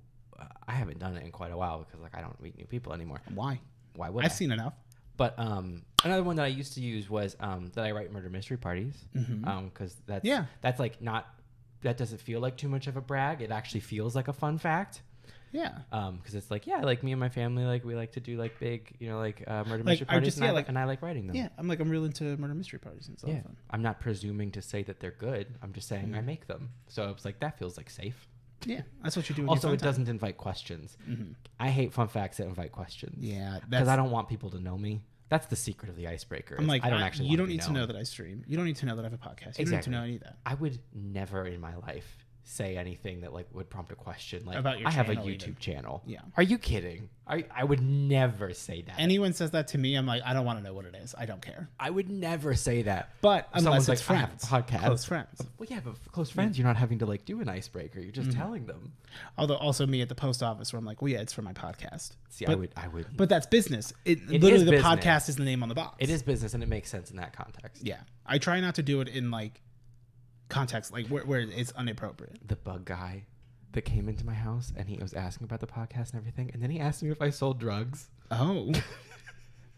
I haven't done it in quite a while because like I don't meet new people anymore. Why? Why would I've seen enough. But another one that I used to use was that I write murder mystery parties because that's like not, that doesn't feel like too much of a brag. It actually feels like a fun fact. Yeah. Because it's like, like me and my family, like we like to do like big, murder mystery parties, and I like writing them. Yeah, I'm real into murder mystery parties. And it's all fun. I'm not presuming to say that they're good. I'm just saying I make them. So it's like that feels like safe. Yeah, that's what you do. Also, it doesn't invite questions. Mm-hmm. I hate fun facts that invite questions. Yeah, because I don't want people to know me. That's the secret of the icebreaker. I'm like, I don't actually. You don't need to know that I stream. You don't need to know that I have a podcast. You don't need to know any of that. I would never in my life say anything that like would prompt a question like about your I have a channel YouTube channel. Yeah. Are you kidding? I would never say that. Anyone says that to me, I'm like, I don't want to know what it is. I don't care. I would never say that. But unless it's like, friends. I have a podcast. Close friends. Well, yeah, but for close friends, you're not having to like do an icebreaker. You're just telling them. Although also me at the post office where I'm like, well, yeah, it's for my podcast. See, but, I would. But that's business. Literally, the podcast is the name on the box. It is business, and it makes sense in that context. Yeah. I try not to do it in like context, like where it's inappropriate. The bug guy that came into my house and he was asking about the podcast and everything, and then he asked me if I sold drugs. Oh.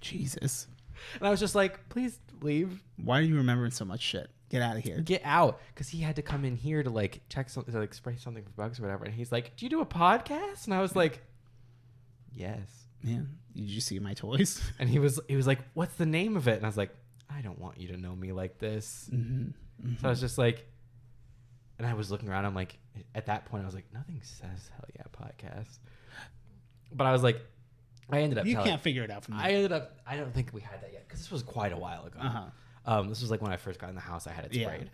Jesus. And I was just like, please leave. Why are you remembering so much shit? Get out of here. Get out. Because he had to come in here to like check something, to like spray something for bugs or whatever. And he's like, do you do a podcast? And I was like, yes. Yeah. Did you see my toys? And he was like, what's the name of it? And I was like, I don't want you to know me like this. Mm-hmm. Mm-hmm. So I was just like, and I was looking around. I'm like, at that point, I was like, nothing says hell yeah podcast. But I was like, I ended up. You can't figure it out from me. I don't think we had that yet because this was quite a while ago. Uh-huh. This was like when I first got in the house. I had it sprayed.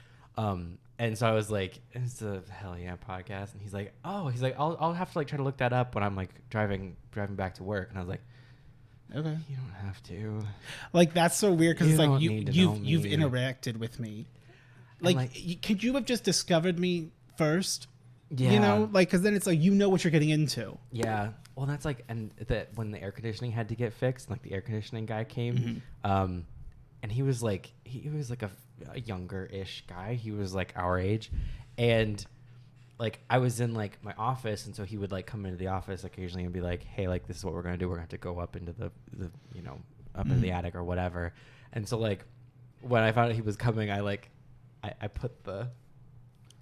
And so I was like, it's a hell yeah podcast. And he's like, I'll have to like try to look that up when I'm like driving back to work. And I was like, okay, you don't have to. Like that's so weird because it's like you've interacted with me. Like, could you have just discovered me first? Yeah. You know, like, because then it's like, you know what you're getting into. Yeah. Well, that's like, and that when the air conditioning had to get fixed, like the air conditioning guy came, and he was like a younger-ish guy. He was like our age. And like, I was in like my office. And so he would like come into the office occasionally and be like, hey, like, this is what we're going to do. We're going to have to go up into the up in the attic or whatever. And so like, when I found out he was coming, I put the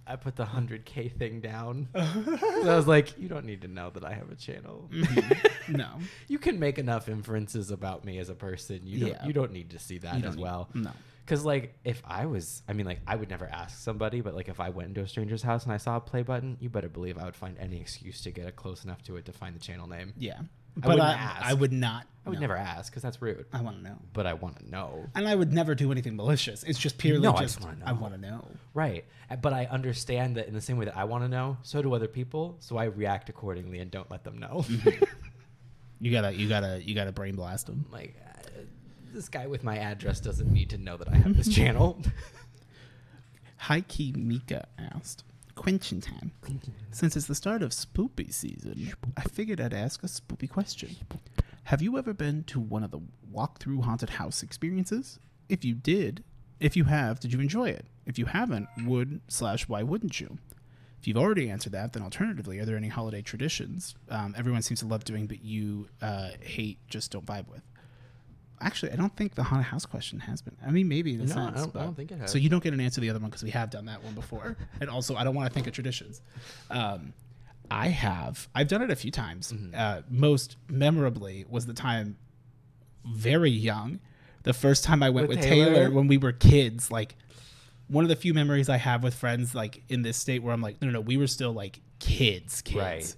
100K thing down. So I was like, you don't need to know that I have a channel. Mm-hmm. No. You can make enough inferences about me as a person. You don't need to see that as well. No. Because like if I would never ask somebody, but like if I went into a stranger's house and I saw a play button, you better believe I would find any excuse to get close enough to it to find the channel name. Yeah. But I would not. I would never ask because that's rude. I want to know. But I want to know. And I would never do anything malicious. It's just purely I just want to know. I want to know. Right. But I understand that in the same way that I want to know, so do other people. So I react accordingly and don't let them know. Mm-hmm. You gotta brain blast them. Like, this guy with my address doesn't need to know that I have this channel. High Key Mika asked, Quentin time. Since it's the start of spoopy season, I figured I'd ask a spoopy question. Have you ever been to one of the walk-through haunted house experiences? If you have, did you enjoy it? If you haven't, why wouldn't you? If you've already answered that, then alternatively, are there any holiday traditions everyone seems to love doing but you hate, just don't vibe with? Actually, I don't think the haunted house question has been. I mean, maybe in a sense. I don't think it has. So you don't get an answer to the other one because we have done that one before. And also, I don't want to think of traditions. I've done it a few times. Most memorably was the time very young. The first time I went with Taylor when we were kids, like one of the few memories I have with friends like in this state where I'm like, no, we were still like kids. Right.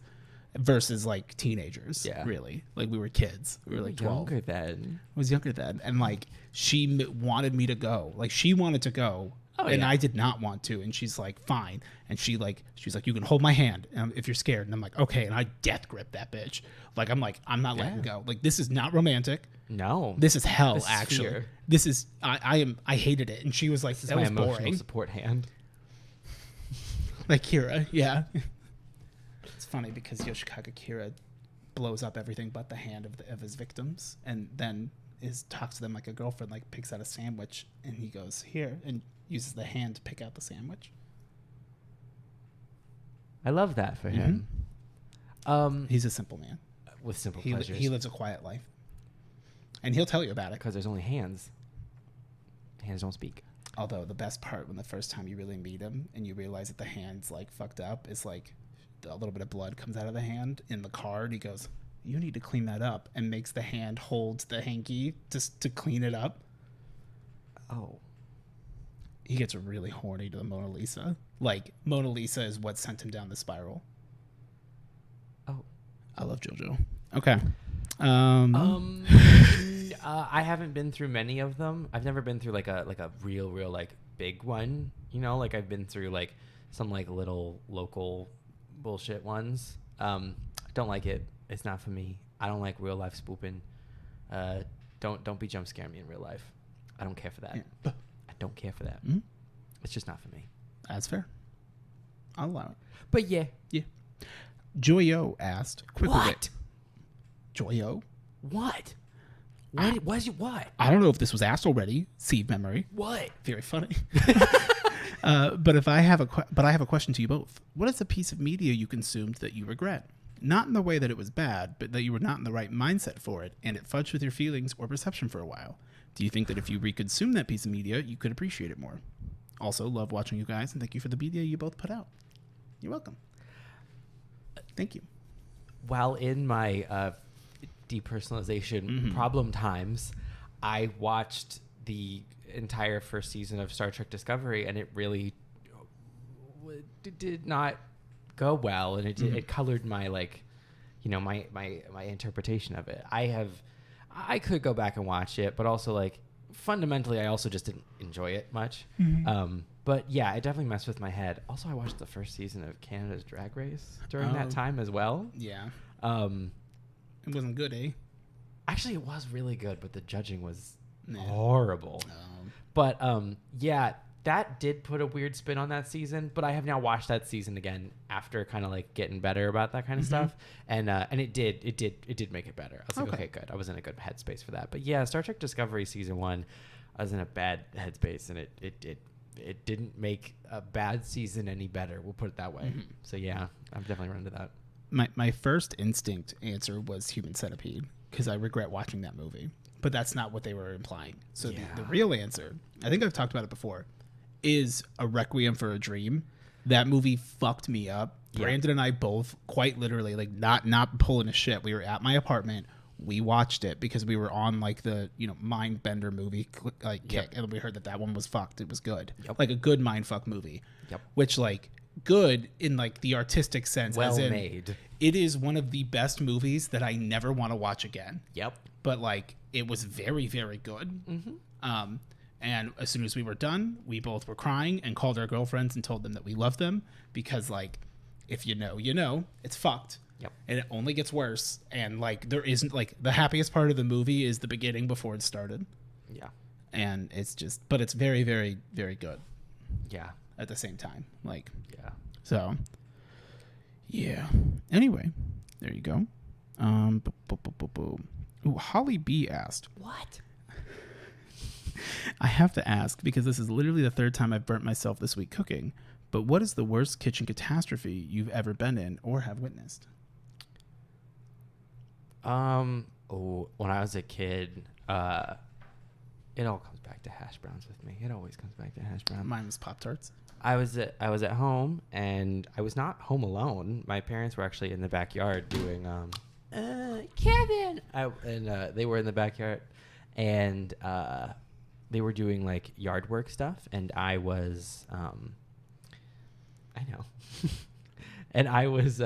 Versus like teenagers, really. Like we were kids. We were like 12. Younger then. I was younger then. And like she wanted me to go. Like she wanted to go. And I did not want to. And she's like, fine. And she's like, you can hold my hand if you're scared. And I'm like, okay. And I death grip that bitch. Like, I'm not letting go. Like, this is not romantic. No. This is hell, this actually. Is fear. This is, I hated it. And she was like, that was boring. Support hand. Like Kira, yeah. It's funny because Yoshikage Kira blows up everything but the hand of his victims. And then talks to them like a girlfriend, like picks out a sandwich. And he goes, here. And uses the hand to pick out the sandwich. I love that for him. He's a simple man. With simple pleasures. He lives a quiet life. And he'll tell you about it. Because there's only hands. Hands don't speak. Although the best part when the first time you really meet him and you realize that the hand's like fucked up is like a little bit of blood comes out of the hand in the car and he goes, you need to clean that up, and makes the hand hold the hanky just to clean it up. Oh. He gets really horny to the Mona Lisa. Like, Mona Lisa is what sent him down the spiral. Oh. I love JoJo. Okay. I haven't been through many of them. I've never been through like a real like big one. You know, like I've been through like some like little local bullshit ones. Don't like it. It's not for me. I don't like real life spooping. Don't be jump scaring me in real life. I don't care for that. Yeah. I don't care for that. Mm-hmm. It's just not for me. That's fair. I'll allow it. But yeah. Joyo asked. What? Joyo? What? What? I don't know if this was asked already. Seed memory. What? Very funny. But I have a question to you both. What is a piece of media you consumed that you regret? Not in the way that it was bad, but that you were not in the right mindset for it, and it fudged with your feelings or perception for a while. Do you think that if you reconsumed that piece of media, you could appreciate it more? Also, love watching you guys, and thank you for the media you both put out. You're welcome. Thank you. While in my depersonalization problem times, I watched the entire first season of Star Trek Discovery, and it really did not go well, and it colored my my interpretation of it. I could go back and watch it, but also like fundamentally I also just didn't enjoy it much. But yeah, it definitely messed with my head. Also, I watched the first season of Canada's Drag Race during that time as well. Yeah. It wasn't good, eh? Actually, it was really good, but the judging was horrible. But yeah, that did put a weird spin on that season. But I have now watched that season again after kind of like getting better about that kind of stuff, and it did make it better. I was like, okay, good. I was in a good headspace for that. But yeah, Star Trek Discovery season 1, I was in a bad headspace, and it didn't make a bad season any better. We'll put it that way. So yeah, I've definitely run into that. My first instinct answer was Human Centipede because I regret watching that movie, but that's not what they were implying. So the real answer, I think I've talked about it before, is A Requiem for a Dream. That movie fucked me up. Yeah. Brandon and I both quite literally, like not pulling a shit. We were at my apartment. We watched it because we were on like the mind bender movie kick, and we heard that one was fucked. It was good, like a good mind fuck movie. Which like good in like the artistic sense, well as in, made. It is one of the best movies that I never want to watch again. But like it was very, very good. And as soon as we were done, we both were crying and called our girlfriends and told them that we loved them because, like, if you know, it's fucked. And it only gets worse. And, like, there isn't, like, the happiest part of the movie is the beginning before it started. And it's just, but it's very, very, very good. At the same time. Like, so, yeah. Anyway, there you go. Ooh, Holly B asked. What? I have to ask because this is literally the third time I've burnt myself this week cooking. But what is the worst kitchen catastrophe you've ever been in or have witnessed? When I was a kid, it all comes back to hash browns with me. It always comes back to hash browns. Mine was Pop-Tarts. I was at home, and I was not home alone. My parents were actually in the backyard doing Kevin, they were in the backyard, and they were doing like yard work stuff, and I was I know, and I was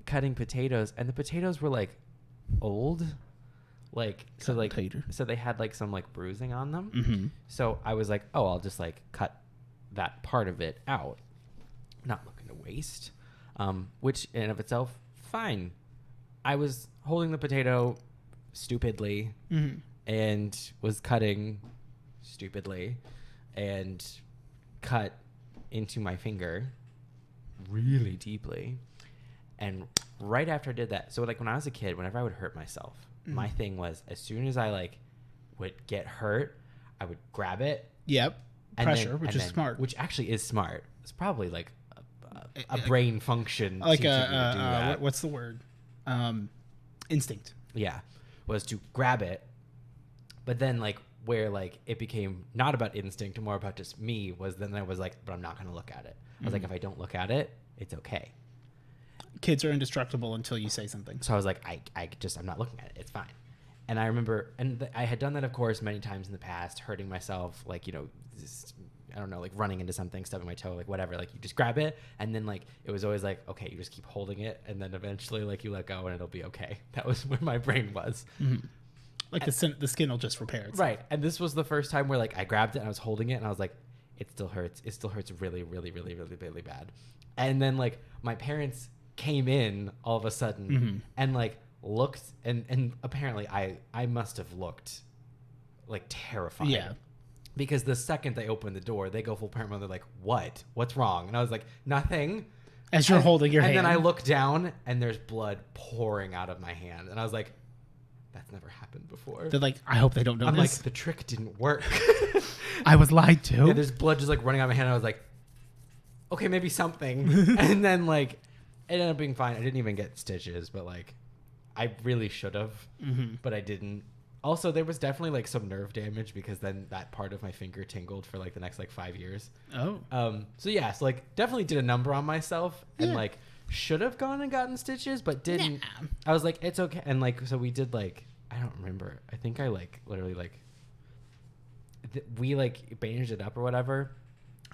cutting potatoes, and the potatoes were like old, like so like so they had like some like bruising on them. Mm-hmm. So I was like, oh, I'll just like cut that part of it out, not looking to waste, which in and of itself, fine. I was holding the potato stupidly and was cutting stupidly and cut into my finger really deeply. And right after I did that, so like when I was a kid, whenever I would hurt myself, my thing was as soon as I like would get hurt, I would grab it. Yep. Pressure, which is smart. Which actually is smart. It's probably like a brain function. Like teaching you to do that. What's the word? Instinct. Yeah, was to grab it, but then like where like it became not about instinct and more about just me was then I was like, but I'm not going to look at it. I was like, if I don't look at it, it's okay. Kids are indestructible until you say something. So I was like, I'm not looking at it. It's fine. And I remember, I had done that, of course, many times in the past, hurting myself, like, you know, just, I don't know, like running into something, stubbing my toe, like whatever. Like you just grab it, and then like it was always like, okay, you just keep holding it, and then eventually like you let go, and it'll be okay. That was where my brain was. Mm-hmm. Like the skin will just repair itself. Right. And this was the first time where like I grabbed it and I was holding it, and I was like, it still hurts. It still hurts really, really, really, really, really bad. And then like my parents came in all of a sudden and like looked, and apparently I must have looked like terrified. Yeah. Because the second they open the door, they go full parent mode. They're like, what's wrong? And I was like, nothing. As you're holding your hand. And then I look down and there's blood pouring out of my hand. And I was like, that's never happened before. They're like, I hope they don't notice. I'm like, the trick didn't work. I was lied to. Yeah, there's blood just like running out of my hand. I was like, okay, maybe something. And then like, it ended up being fine. I didn't even get stitches, but like, I really should have, but I didn't. Also, there was definitely like some nerve damage because then that part of my finger tingled for like the next like 5 years. Oh. So yeah, so like definitely did a number on myself and like should have gone and gotten stitches, but didn't. Nah. I was like, it's okay. And like, so we did like, I don't remember. I think I like literally like, we like bandaged it up or whatever.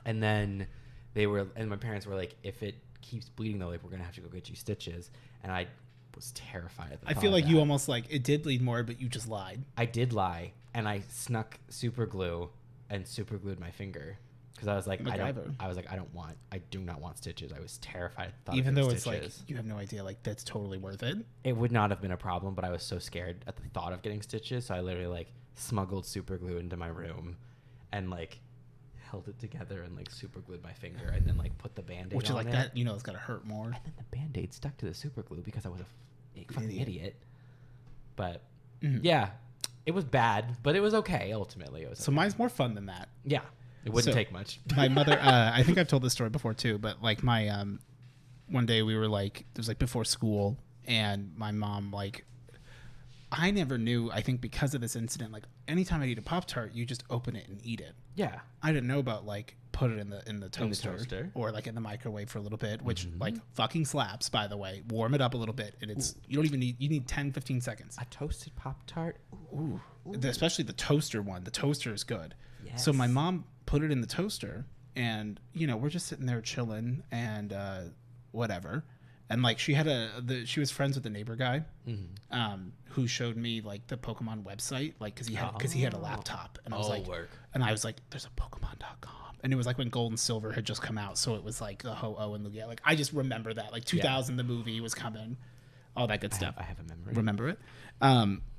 And then my parents were like, if it keeps bleeding though, like we're going to have to go get you stitches. And I was terrified at the I feel like you almost like it did bleed more, but you just lied. I did lie, and I snuck super glue and super glued my finger because I was like, I do not want stitches. I was terrified at the thought even of though stitches. It's like you have no idea, like that's totally worth it. It would not have been a problem, but I was so scared at the thought of getting stitches, so I literally like smuggled super glue into my room and like held it together and like super glued my finger and then like put the Band-Aid which is on like it. that, you know, it's gotta hurt more. And then the Band-Aid stuck to the super glue because I was a fucking idiot. But yeah, it was bad, but it was okay ultimately. It was so okay. mine's more fun than that. Yeah, it wouldn't take much. My mother, I think I've told this story before too, but like my one day we were like, it was like before school, and my mom like, I never knew, I think because of this incident, like anytime I eat a Pop-Tart, you just open it and eat it. Yeah. I didn't know about like put it in the toaster or like in the microwave for a little bit, which like fucking slaps, by the way. Warm it up a little bit, and it's you don't even need, you need 10-15 seconds. A toasted Pop-Tart? Ooh. Especially the toaster one. The toaster is good. Yes. So my mom put it in the toaster, and you know, we're just sitting there chilling and whatever. And like she had she was friends with the neighbor guy, who showed me like the Pokemon website, like because he had a laptop, and I was I was like, there's a Pokemon.com, and it was like when Gold and Silver had just come out, so it was like the Ho-Oh and Lugia. Like I just remember that, like 2000, the movie was coming, all that good stuff. I have a memory. Remember it,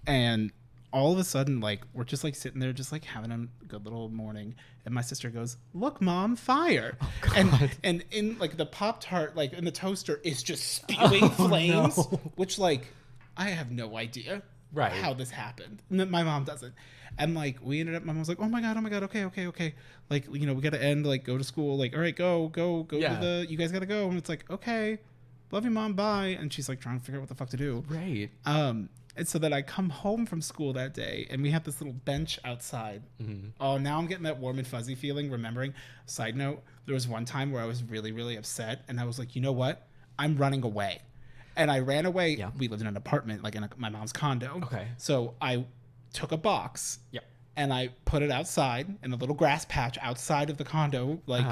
and all of a sudden, like we're just like sitting there, just like having a good little morning, and my sister goes, "Look, Mom, fire!" Oh, and in like the Pop-Tart, like in the toaster, is just spewing flames, which like I have no idea how this happened. My mom doesn't, and like we ended up. My mom was like, "Oh my god, okay, like you know we got to end, like go to school, like all right, go to the, you guys got to go," and it's like okay. love you, Mom, bye. And she's like trying to figure out what the fuck to do. Right. And so then I come home from school that day, and we have this little bench outside. Mm-hmm. Oh, now I'm getting that warm and fuzzy feeling, remembering. Side note, there was one time where I was really, really upset, and I was like, you know what? I'm running away. And I ran away. Yeah. We lived in an apartment, like in my mom's condo. Okay. So I took a box. Yep. And I put it outside in a little grass patch outside of the condo, like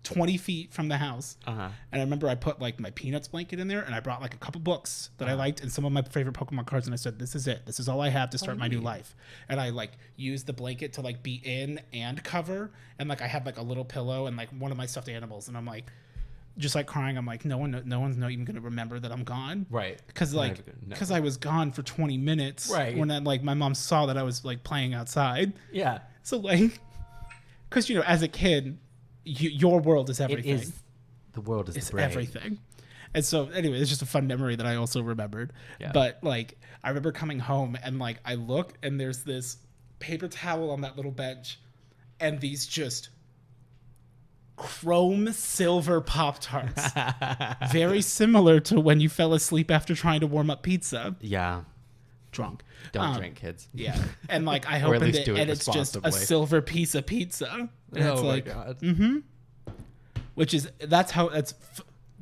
20 feet from the house. And I remember I put like my Peanuts blanket in there, and I brought like a couple books that I liked and some of my favorite Pokemon cards. And I said, this is it. This is all I have to start my new life. And I like used the blanket to like be in and cover. And like I had like a little pillow and like one of my stuffed animals. And I'm like, just like crying. I'm like, no one's not even going to remember that I'm gone. Right. Because I was gone for 20 minutes. Right. When like my mom saw that I was like playing outside. Yeah. So like, because as a kid, your world is everything. The world is it's the brain. everything. And so anyway, it's just a fun memory that I also remembered. Yeah. But like, I remember coming home and like I look and there's this paper towel on that little bench, and these just chrome silver Pop-Tarts, very similar to when you fell asleep after trying to warm up pizza. Yeah. Drunk. Don't drink, kids. Yeah. And like I Or at opened least it, do it and it's just a responsibly. silver piece of pizza. And it's Oh like, my God. which is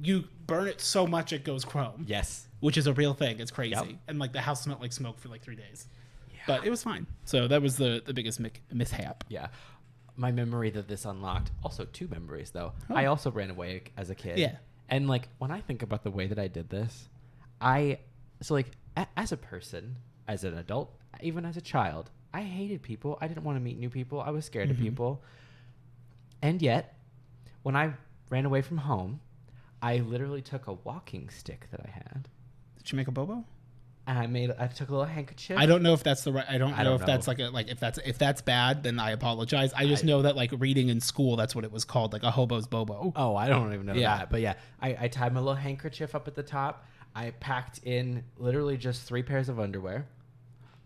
you burn it so much it goes chrome. Yes. Which is a real thing. It's crazy. Yep. And like the house smelled like smoke for like 3 days. Yeah. But it was fine. So that was the biggest mishap. Yeah. My memory that this unlocked, also 2 memories though. Oh. I also ran away as a kid. Yeah. And like when I think about the way that I did this, as a person, as an adult, even as a child, I hated people. I didn't want to meet new people. I was scared of people. And yet, when I ran away from home, I literally took a walking stick that I had. Did you make a bobo? And I took a little handkerchief. I don't know if that's the right. I don't know if know. that's if that's bad, then I apologize. I just know that like reading in school, that's what it was called, like a hobo's bobo. Oh, I don't even know Yeah. that. But yeah, I tied my little handkerchief up at the top. I packed in literally just 3 pairs of underwear.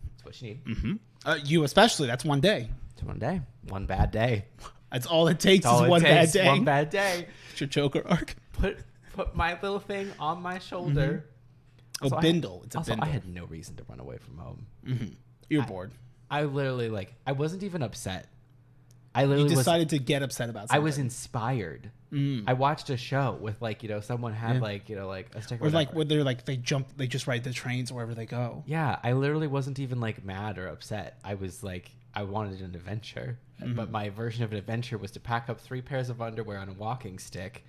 That's what you need. Mm-hmm. You especially. That's one day. It's one day. One bad day. That's all it takes. That's all is it one takes, bad day. One bad day. It's your Joker arc. Put my little thing on my shoulder. Oh, bindle. It's a also, bindle. I had no reason to run away from home. You're bored. I literally I wasn't even upset. I literally You decided to get upset about something. I was inspired. I watched a show with someone had a stick Or like where they're like they just ride the trains wherever they go. Yeah, I literally wasn't even mad or upset. I was I wanted an adventure. But my version of an adventure was to pack up 3 pairs of underwear on a walking stick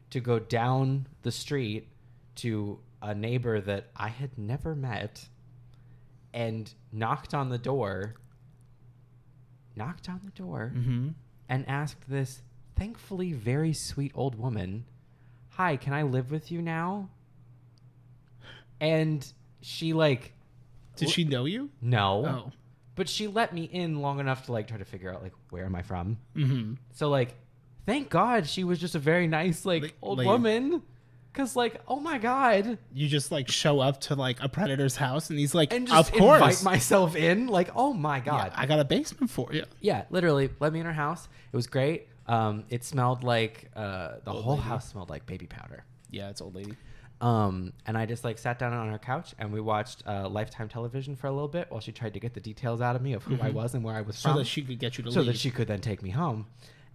to go down the street to a neighbor that I had never met and knocked on the door and asked this thankfully very sweet old woman, "Hi, can I live with you now?" And she Did she know you? no. Oh. But she let me in long enough to try to figure out where am I from. Mm-hmm. So thank God she was just a very nice old woman, because oh my God, You just show up to a predator's house and he's like, and just of course, invite myself in. Oh my God, I got a basement for you. yeah, literally let me in her house. It was great. It smelled the whole house smelled like baby powder. Yeah, it's old lady. And I just sat down on her couch and we watched Lifetime television for a little bit while she tried to get the details out of me of who I was and where I was So from, that she could get you to so leave. that she could then take me home.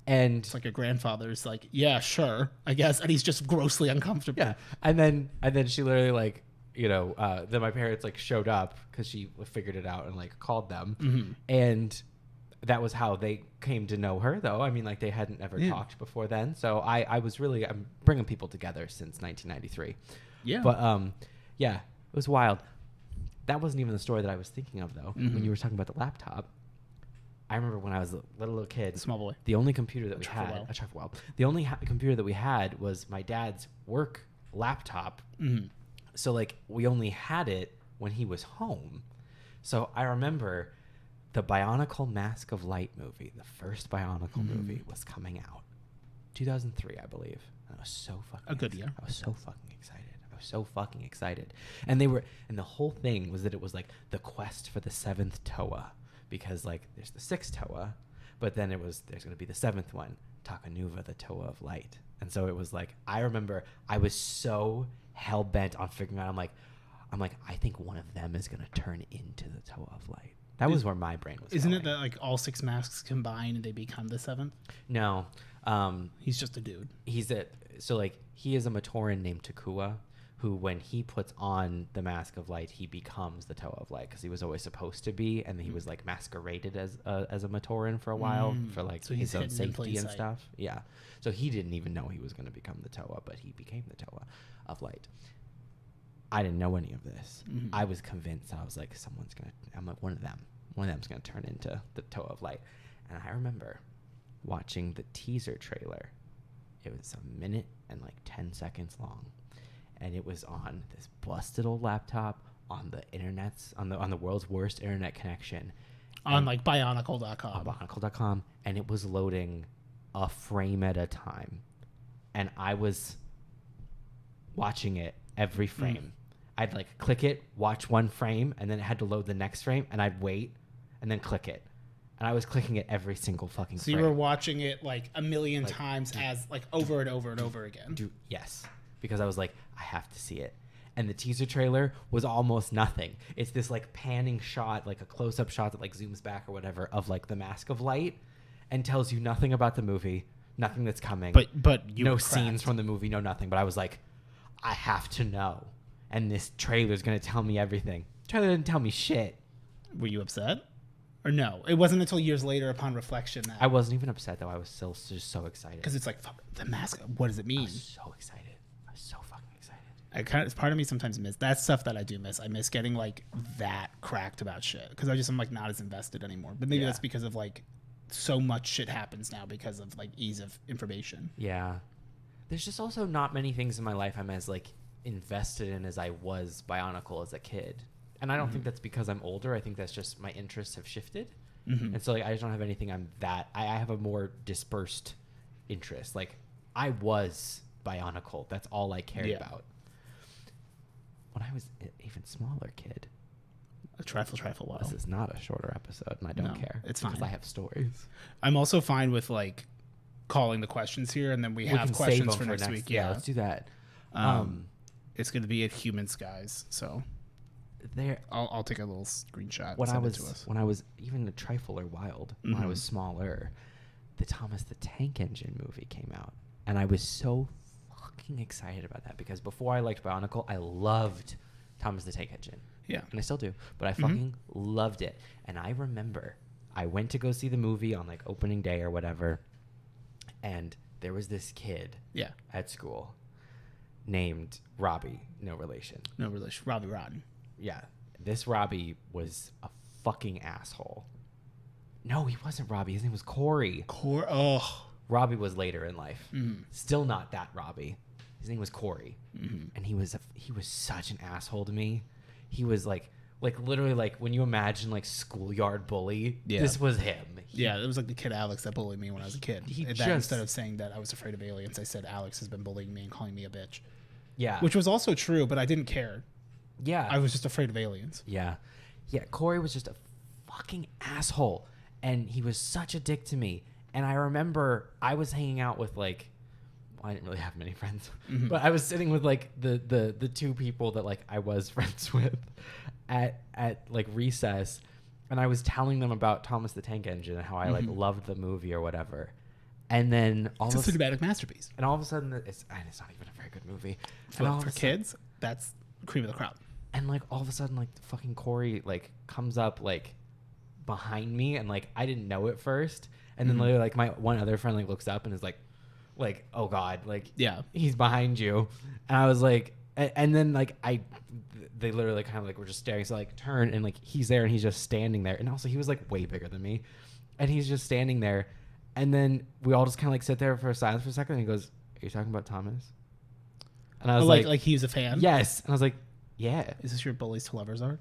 And It's like a grandfather's yeah, sure, I guess. And he's just grossly uncomfortable. yeah, and then she literally then my parents showed up because she figured it out and called them, and that was how they came to know her. Though I mean, they hadn't ever talked before then. So I'm bringing people together since 1993. Yeah. But yeah, it was wild. That wasn't even the story that I was thinking of though. When you were talking about the laptop, I remember when I was a little kid, Small boy. the only computer that we had, the only computer that we had was my dad's work laptop. So we only had it when he was home. So I remember the Bionicle Mask of Light movie, the first Bionicle movie, was coming out 2003, I believe. And I was so fucking A good year. I was so fucking excited. And the whole thing was that it was the quest for the 7th Toa, because there's the 6th Toa, but then there's going to be the 7th one Takanuva, the Toa of Light. And so it was like, I remember I was so hell bent on figuring out. I'm like, I think one of them is gonna turn into the Toa of Light. That was where my brain was. Isn't going. it that like all 6 masks combine and they become the 7th? No, he's just a dude. He is a Matoran named Takua, who when he puts on the Mask of Light, he becomes the Toa of Light because he was always supposed to be, and he was like masqueraded as a Matoran for a while for like So his he's own hidden in plain safety and sight. stuff. Yeah, so he didn't even know he was going to become the Toa, but he became the Toa of Light. I didn't know any of this. I was convinced. I was like, I'm like, one of them's gonna turn into the Toa of Light. And I remember watching the teaser trailer. It was a minute and like 10 seconds long, and it was on this busted old laptop on the world's worst internet connection, On like Bionicle.com. on Bionicle.com, and it was loading a frame at a time, and I was watching it every frame. I'd like click it, watch one frame, and then it had to load the next frame, and I'd wait and then click it. And I was clicking it every single fucking frame. So you were watching it like a million times as like over and over and over again. Yes, because I was like, I have to see it. And the teaser trailer was almost nothing. It's this like panning shot, like a close-up shot that like zooms back or whatever of like the Mask of Light, and tells you nothing about the movie, nothing that's coming. But you no scenes from the movie, no nothing. But I was like, I have to know. And this trailer's going to tell me everything. The trailer didn't tell me shit. Were you upset? Or no? It wasn't until years later upon reflection that... I wasn't even upset, though. I was still just so excited. Because it's like, fuck, the mask, what does it mean? I was so excited. I was so fucking excited. Part of me sometimes miss... That's stuff that I do miss. I miss getting like that cracked about shit. Because I'm like not as invested anymore. But maybe that's because of like so much shit happens now because of like ease of information. Yeah. There's just also not many things in my life I'm as like invested in as I was Bionicle as a kid. And I don't think that's because I'm older. I think that's just my interests have shifted. And so like I just don't have anything I have a more dispersed interest. Like I was Bionicle. That's all I cared about. When I was an even smaller kid. A trifle while. This is not a shorter episode, and I don't care. It's fine. Because I have stories. I'm also fine with like calling the questions here, and then we have questions for next week. Yeah, let's do that. It's going to be at Humans, guys. So there, I'll take a little screenshot. When I was even a trifle or wild, when I was smaller, the Thomas the Tank Engine movie came out, and I was so fucking excited about that because before I liked Bionicle, I loved Thomas the Tank Engine. Yeah, and I still do, but I fucking loved it. And I remember I went to go see the movie on like opening day or whatever, and there was this kid at school named Robbie, no relation. Robbie Rotten. Yeah, this Robbie was a fucking asshole. No, he wasn't Robbie. His name was Corey. Robbie was later in life. Still not that Robbie. His name was Corey, and he was such an asshole to me. He was like literally like when you imagine like schoolyard bully. Yeah. This was him. It was like the kid Alex that bullied me when I was a kid. Instead of saying that I was afraid of aliens, I said Alex has been bullying me and calling me a bitch. Yeah, which was also true, but I didn't care. Yeah, I was just afraid of aliens. Yeah. Corey was just a fucking asshole, and he was such a dick to me. And I remember I was hanging out with like, well, I didn't really have many friends, but I was sitting with like the two people that like I was friends with at like recess, and I was telling them about Thomas the Tank Engine and how I like loved the movie or whatever. And then it's a cinematic masterpiece. And all of a sudden, it's not even a very good movie. For kids, that's cream of the crop. And like all of a sudden, like fucking Corey like comes up like behind me, and like I didn't know it first. And then later, like my one other friend like looks up and is like, oh god, like he's behind you. And I was like, and then like they literally kind of like were just staring. So like turn and like he's there and he's just standing there. And also he was like way bigger than me, and he's just standing there. And then we all just kind of like sit there for silence for a second. And he goes, "Are you talking about Thomas?" And I was like he was a fan. Yes. And I was like, "Yeah." Is this your bullies to lovers arc?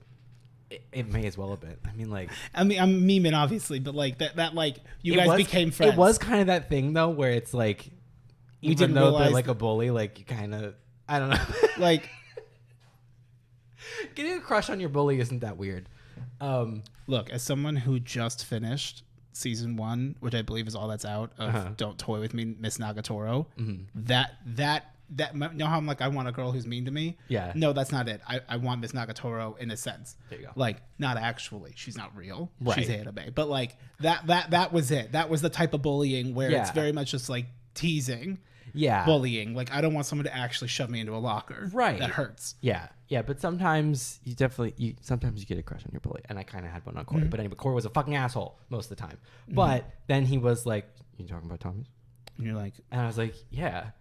It may as well have been. I mean, like, I'm memeing obviously, but like that like you guys became friends. It was kind of that thing though, where it's like, even though they're like a bully, like you kind of, I don't know, like getting a crush on your bully isn't that weird. Look, as someone who just finished season 1, which I believe is all that's out of Don't Toy With Me, Miss Nagatoro. That you know how I'm like, I want a girl who's mean to me? Yeah. No, that's not it. I want Miss Nagatoro in a sense. There you go. Like, not actually. She's not real. Right. She's anime. But like that was it. That was the type of bullying where it's very much just like teasing. Yeah. Bullying. Like, I don't want someone to actually shove me into a locker. Right. That hurts. Yeah. Yeah. But sometimes you sometimes you get a crush on your bully. And I kind of had one on Corey. But anyway, Corey was a fucking asshole most of the time. But then he was like, you talking about Thomas? And you're like, and I was like, yeah.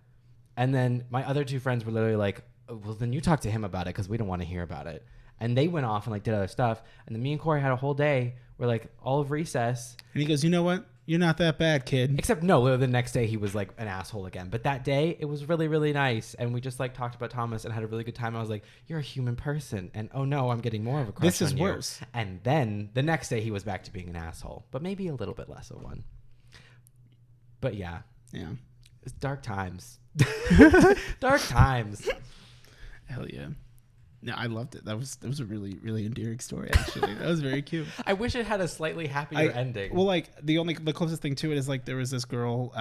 And then my other 2 friends were literally like, well, then you talk to him about it because we don't want to hear about it. And they went off and like did other stuff. And then me and Corey had a whole day where like all of recess. And he goes, you know what? You're not that bad, kid. Except no, the next day he was like an asshole again. But that day it was really, really nice. And we just like talked about Thomas and had a really good time. I was like, you're a human person. And oh no, I'm getting more of a crush This is on you. worse. And then the next day he was back to being an asshole. But maybe a little bit less of one. But yeah. Yeah. It's dark times. Dark times. Hell yeah. No, I loved it. That was a really, really endearing story, actually. That was very cute. I wish it had a slightly happier ending. Well, like the closest thing to it is like there was this girl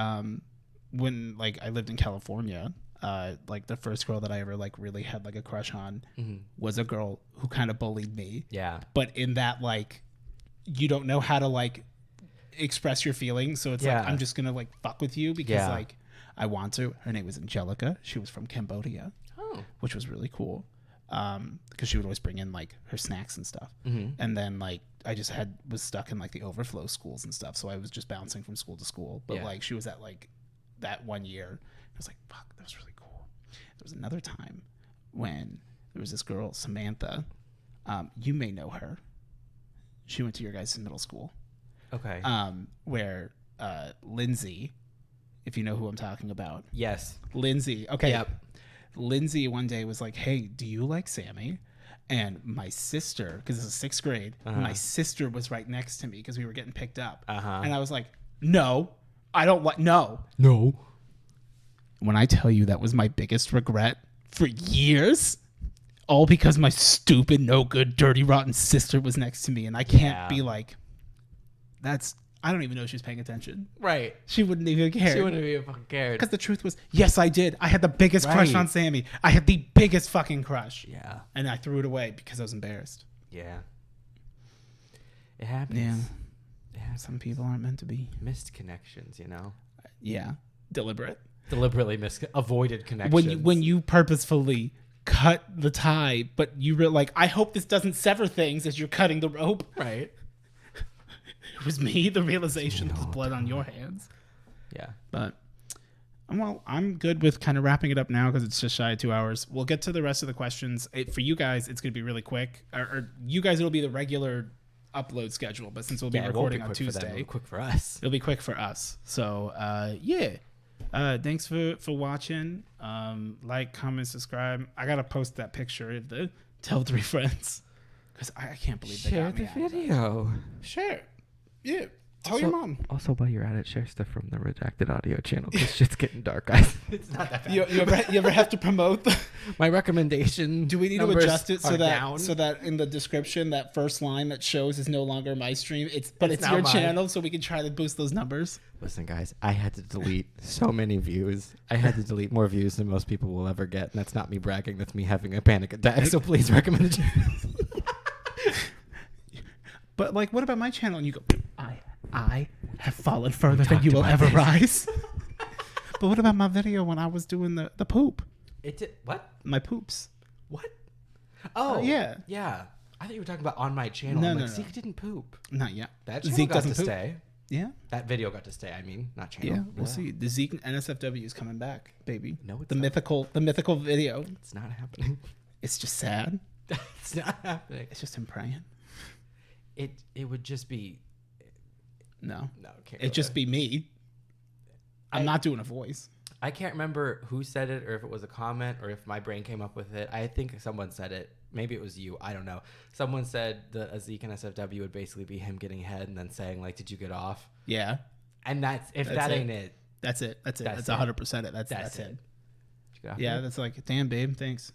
when like I lived in California. Like the first girl that I ever like really had like a crush on was a girl who kind of bullied me. Yeah. But in that like you don't know how to like express your feelings, so it's like I'm just gonna like fuck with you because like I want to. Her name was Angelica. She was from Cambodia, which was really cool. Because she would always bring in like her snacks and stuff. And then like I just was stuck in like the overflow schools and stuff. So I was just bouncing from school to school. But like she was at like that one year. I was like, fuck, that was really cool. There was another time when there was this girl, Samantha. You may know her. She went to your guys' middle school. Okay. Where Lindsay, if you know who I'm talking about. Yes. Lindsay. Okay. Yep. Lindsay one day was like, hey, do you like Sammy? And my sister, because this is 6th grade, my sister was right next to me because we were getting picked up. And I was like, no, I don't like, no. When I tell you that was my biggest regret for years, all because my stupid, no good, dirty, rotten sister was next to me. And I can't be like, I don't even know if she was paying attention. Right. She wouldn't even care. She wouldn't even fucking cared. Because the truth was, yes, I did. I had the biggest crush on Sammy. I had the biggest fucking crush. Yeah. And I threw it away because I was embarrassed. Yeah. It happens. Yeah. It happens. Some people aren't meant to be. Missed connections, you know? Yeah. Deliberate. Deliberately avoided connections. When you purposefully cut the tie, but you were like, I hope this doesn't sever things as you're cutting the rope. Right. It was me, the realization there's blood on your hands. Yeah. But, well, I'm good with kind of wrapping it up now because it's just shy of 2 hours. We'll get to the rest of the questions. For you guys, it's going to be really quick. Or you guys, it'll be the regular upload schedule. But since we'll be recording on Tuesday. It'll be quick for us. It'll be quick for us. So, yeah. Thanks for watching. Like, comment, subscribe. I got to post that picture of the Tell 3 Friends. Because I can't believe they got me. Share the video. Share. Yeah. Tell your mom. Also, while you're at it, share stuff from the Redacted Audio channel because shit's getting dark, guys. It's not that bad. You ever have to promote my recommendation? Do we need to adjust it so that in the description that first line that shows is no longer my stream? It's your channel, so we can try to boost those numbers. Listen, guys, I had to delete so many views. I had to delete more views than most people will ever get, and that's not me bragging. That's me having a panic attack. So please recommend it. But like, what about my channel? And you go, I have fallen further than you will ever rise. But what about my video when I was doing the poop? It did what? My poops. What? Oh yeah. Yeah. I thought you were talking about on my channel. No, Zeke didn't poop. Not yet. That Zeke got to stay. Yeah. That video got to stay. I mean, not channel. Yeah, we'll see. The Zeke NSFW is coming back, baby. No, it's the not. mythical video. It's not happening. It's just sad. It's not happening. It's just him praying. It would just be. No. It'd just be me. I'm not doing a voice. I can't remember who said it or if it was a comment or if my brain came up with it. I think someone said it. Maybe it was you. I don't know. Someone said a Zeke and SFW would basically be him getting head and then saying, like, did you get off? Yeah. And that's ain't it. That's it. That's 100% it. That's it. Yeah, Yeah, that's like, damn, babe, thanks.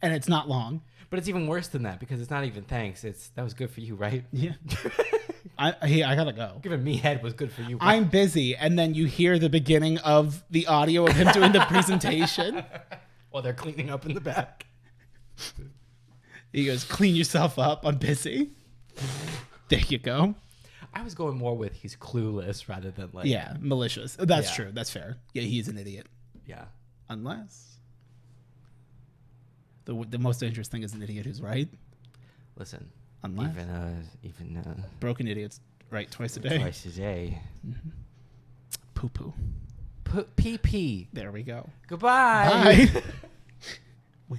and it's not long. But it's even worse than that because it's not even thanks. That was good for you, right? Yeah. I gotta go. Giving me head was good for you. I'm busy, and then you hear the beginning of the audio of him doing the presentation. While they're cleaning up in the back. He goes, "Clean yourself up. I'm busy." There you go. I was going more with he's clueless rather than like... Yeah, malicious. That's Yeah. true. That's fair. Yeah, he's an idiot. Yeah. Unless the most dangerous thing is an idiot who's right. Listen. Unless Even broken idiots right twice a day. twice a day. Mm-hmm. Poo poo. PP. There we go. Goodbye. Bye. we